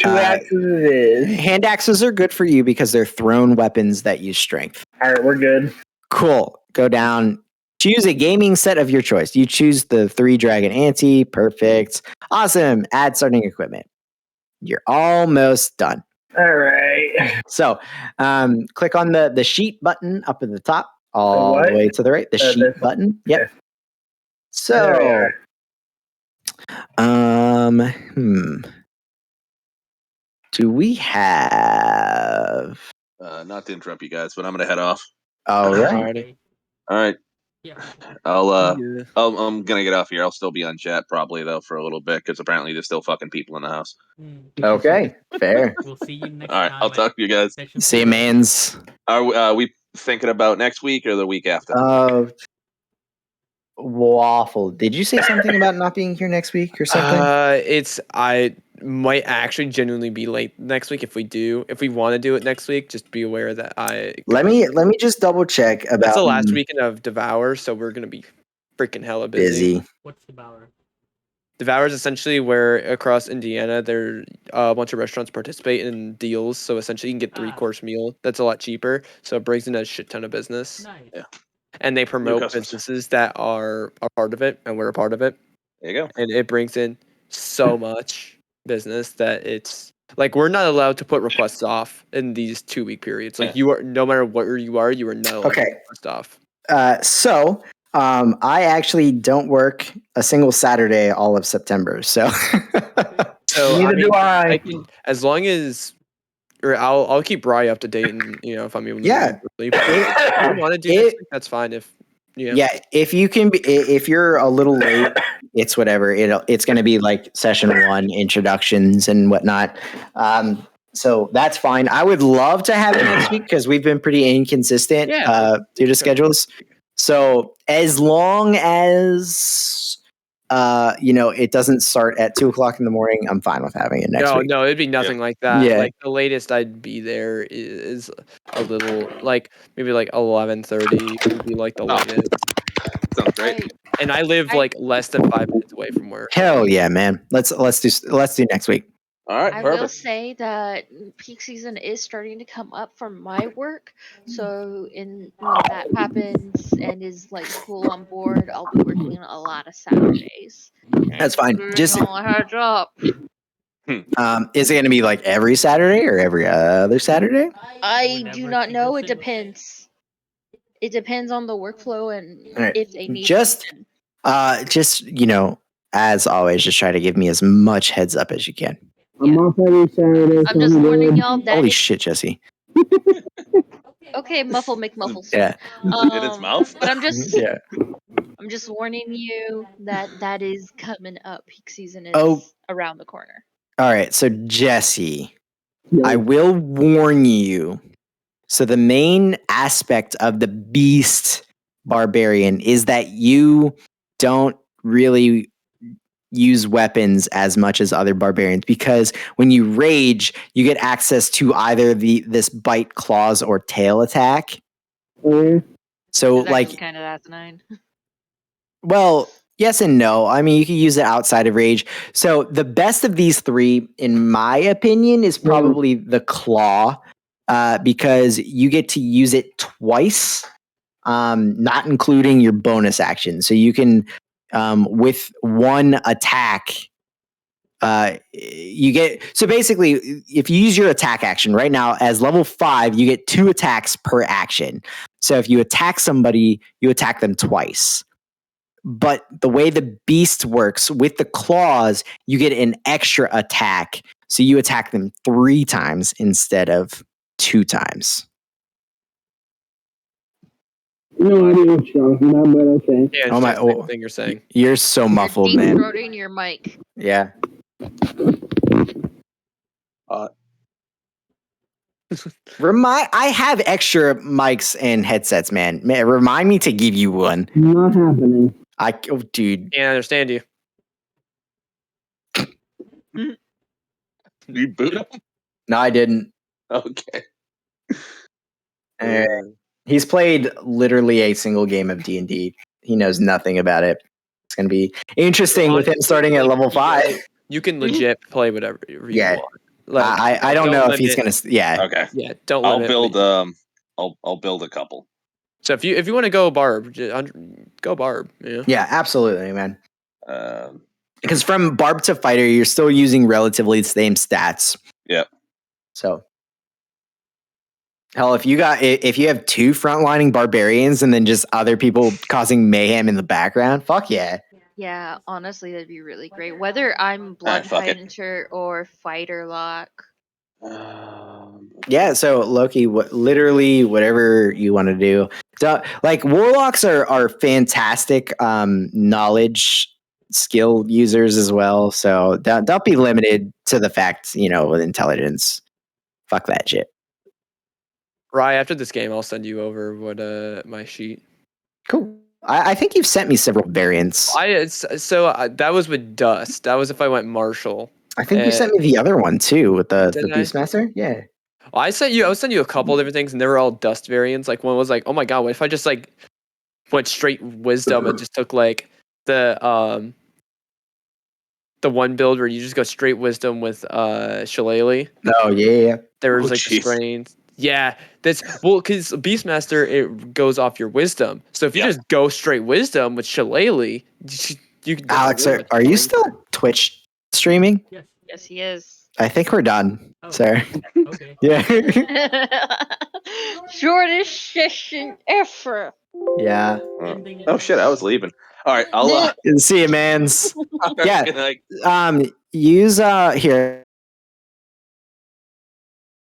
axes it is. Hand axes are good for you because they're thrown weapons that use strength. All right, we're good. Cool. Go down. Choose a gaming set of your choice. You choose the 3 Dragon Ante. Perfect. Awesome. Add starting equipment. You're almost done. All right. So click on the sheet button up at the top, all the way to the right. The sheet button. Yep. Okay. So, do we have? Not to interrupt you guys, but I'm gonna head off. All right. All right. Yeah. I'm gonna get off here. I'll still be on chat probably though for a little bit because apparently there's still fucking people in the house. Okay, fair. We'll see you next time. All right, I'll talk to you guys. See you, mans. Are we thinking about next week or the week after? Waffle. Did you say something about not being here next week or something? I might actually genuinely be late next week if we do. If we want to do it next week, just be aware that Let me just double check about. It's the last weekend of Devour, so we're gonna be freaking hella busy. What's Devour? Devour is essentially where across Indiana there a bunch of restaurants participate in deals. So essentially, you can get 3-course meal that's a lot cheaper. So it brings in a shit ton of business. Nice. Yeah. And they promote businesses that are a part of it, and we're a part of it. There you go. And it brings in so much business that it's like we're not allowed to put requests off in these 2-week periods. Like you are, no matter what you are not allowed to request off. So I actually don't work a single Saturday all of September. So neither do I. Can, as long as. Or I'll keep Rye up to date, and if I'm able to. Yeah. If you want to do it, that's fine. If you can be, if you're a little late, it's whatever. It's going to be like session 1 introductions and whatnot. So that's fine. I would love to have it next week because we've been pretty inconsistent due to schedules. So as long as it doesn't start at 2:00 in the morning, I'm fine with having it next week. No, it'd be nothing like that. Yeah. Like the latest I'd be there is a little like maybe like 11:30 would be like the latest. Sounds great. And I live like less than 5 minutes away from work. Hell yeah, man. Let's do next week. All right, I will say that peak season is starting to come up for my work. So when that happens and is like full on board, I'll be working a lot of Saturdays. That's fine. Just a heads up. Is it going to be like every Saturday or every other Saturday? I do Whenever not she know. gets It in. depends. It depends on the workflow and Alright, if they need just- something. Just, as always, just try to give me as much heads up as you can. I'm off every Saturday. I'm just warning y'all that. Holy shit, Jesse. Okay, Muffle McMuffles. Yeah. In its mouth? But I'm just Yeah. I'm just warning you that is coming up. Peak season is Oh. around the corner. All right. So, Jesse, I will warn you. So, the main aspect of the Beast Barbarian is that you don't really use weapons as much as other barbarians, because when you rage, you get access to either this bite, claws, or tail attack. So, It's kind of asinine. Well, yes and no. I mean, you can use it outside of rage. So the best of these three, in my opinion, is probably the claw, because you get to use it twice, not including your bonus action. So you can, with one attack, you get. So basically, if you use your attack action right now as level 5, you get 2 attacks per action. So if you attack somebody, you attack them twice. But the way the beast works with the claws, you get an extra attack. So you attack them 3 times instead of 2 times. No idea what you're talking about, but okay. Yeah, it's Oh my- the same thing you're saying. You're so muffled, You're man. deep-throating your mic. Yeah. I have extra mics and headsets, man. Remind me to give you one. Not happening. Dude. Can't understand you. You boot him? No, I didn't. Okay. He's played literally a single game of D&D. He knows nothing about it. It's going to be interesting with him starting at level 5. You can legit play whatever you want. Like, I don't know if he's going to. Yeah. Okay. Yeah, don't I'll limit. build I'll build a couple. So if you want to go Barb, go Barb. Yeah. Yeah, absolutely, man. Um, Because from Barb to Fighter, you're still using relatively the same stats. Yep. So, hell, if you have 2 frontlining barbarians and then just other people causing mayhem in the background, fuck yeah. Yeah, honestly, that'd be really great. Whether I'm Blood fuck it. Hunter or Fighter Lock. Yeah, so Loki, literally whatever you want to do. Like warlocks are fantastic knowledge skill users as well. So don't be limited to the fact, with intelligence. Fuck that shit. Rye, after this game, I'll send you over my sheet. Cool. I think you've sent me several variants. That was with Dust. That was if I went Marshall. I think you sent me the other one too with the Beastmaster. Yeah. Well, I sent you a couple different things, and they were all Dust variants. Like one was like, oh my god, what if I just like went straight Wisdom and just took like the one build where you just go straight Wisdom with Shillelagh. Oh yeah. There was like the strains. Yeah, because Beastmaster, it goes off your Wisdom. So if you just go straight Wisdom with Shillelagh, you can. Alex, are you still Twitch streaming? Yes. Yes, he is. I think we're done. Oh. Sorry. Okay. Yeah. Shortest session ever. Yeah. Oh shit! I was leaving. All right, I'll See you, mans. Yeah. Good night. Use here.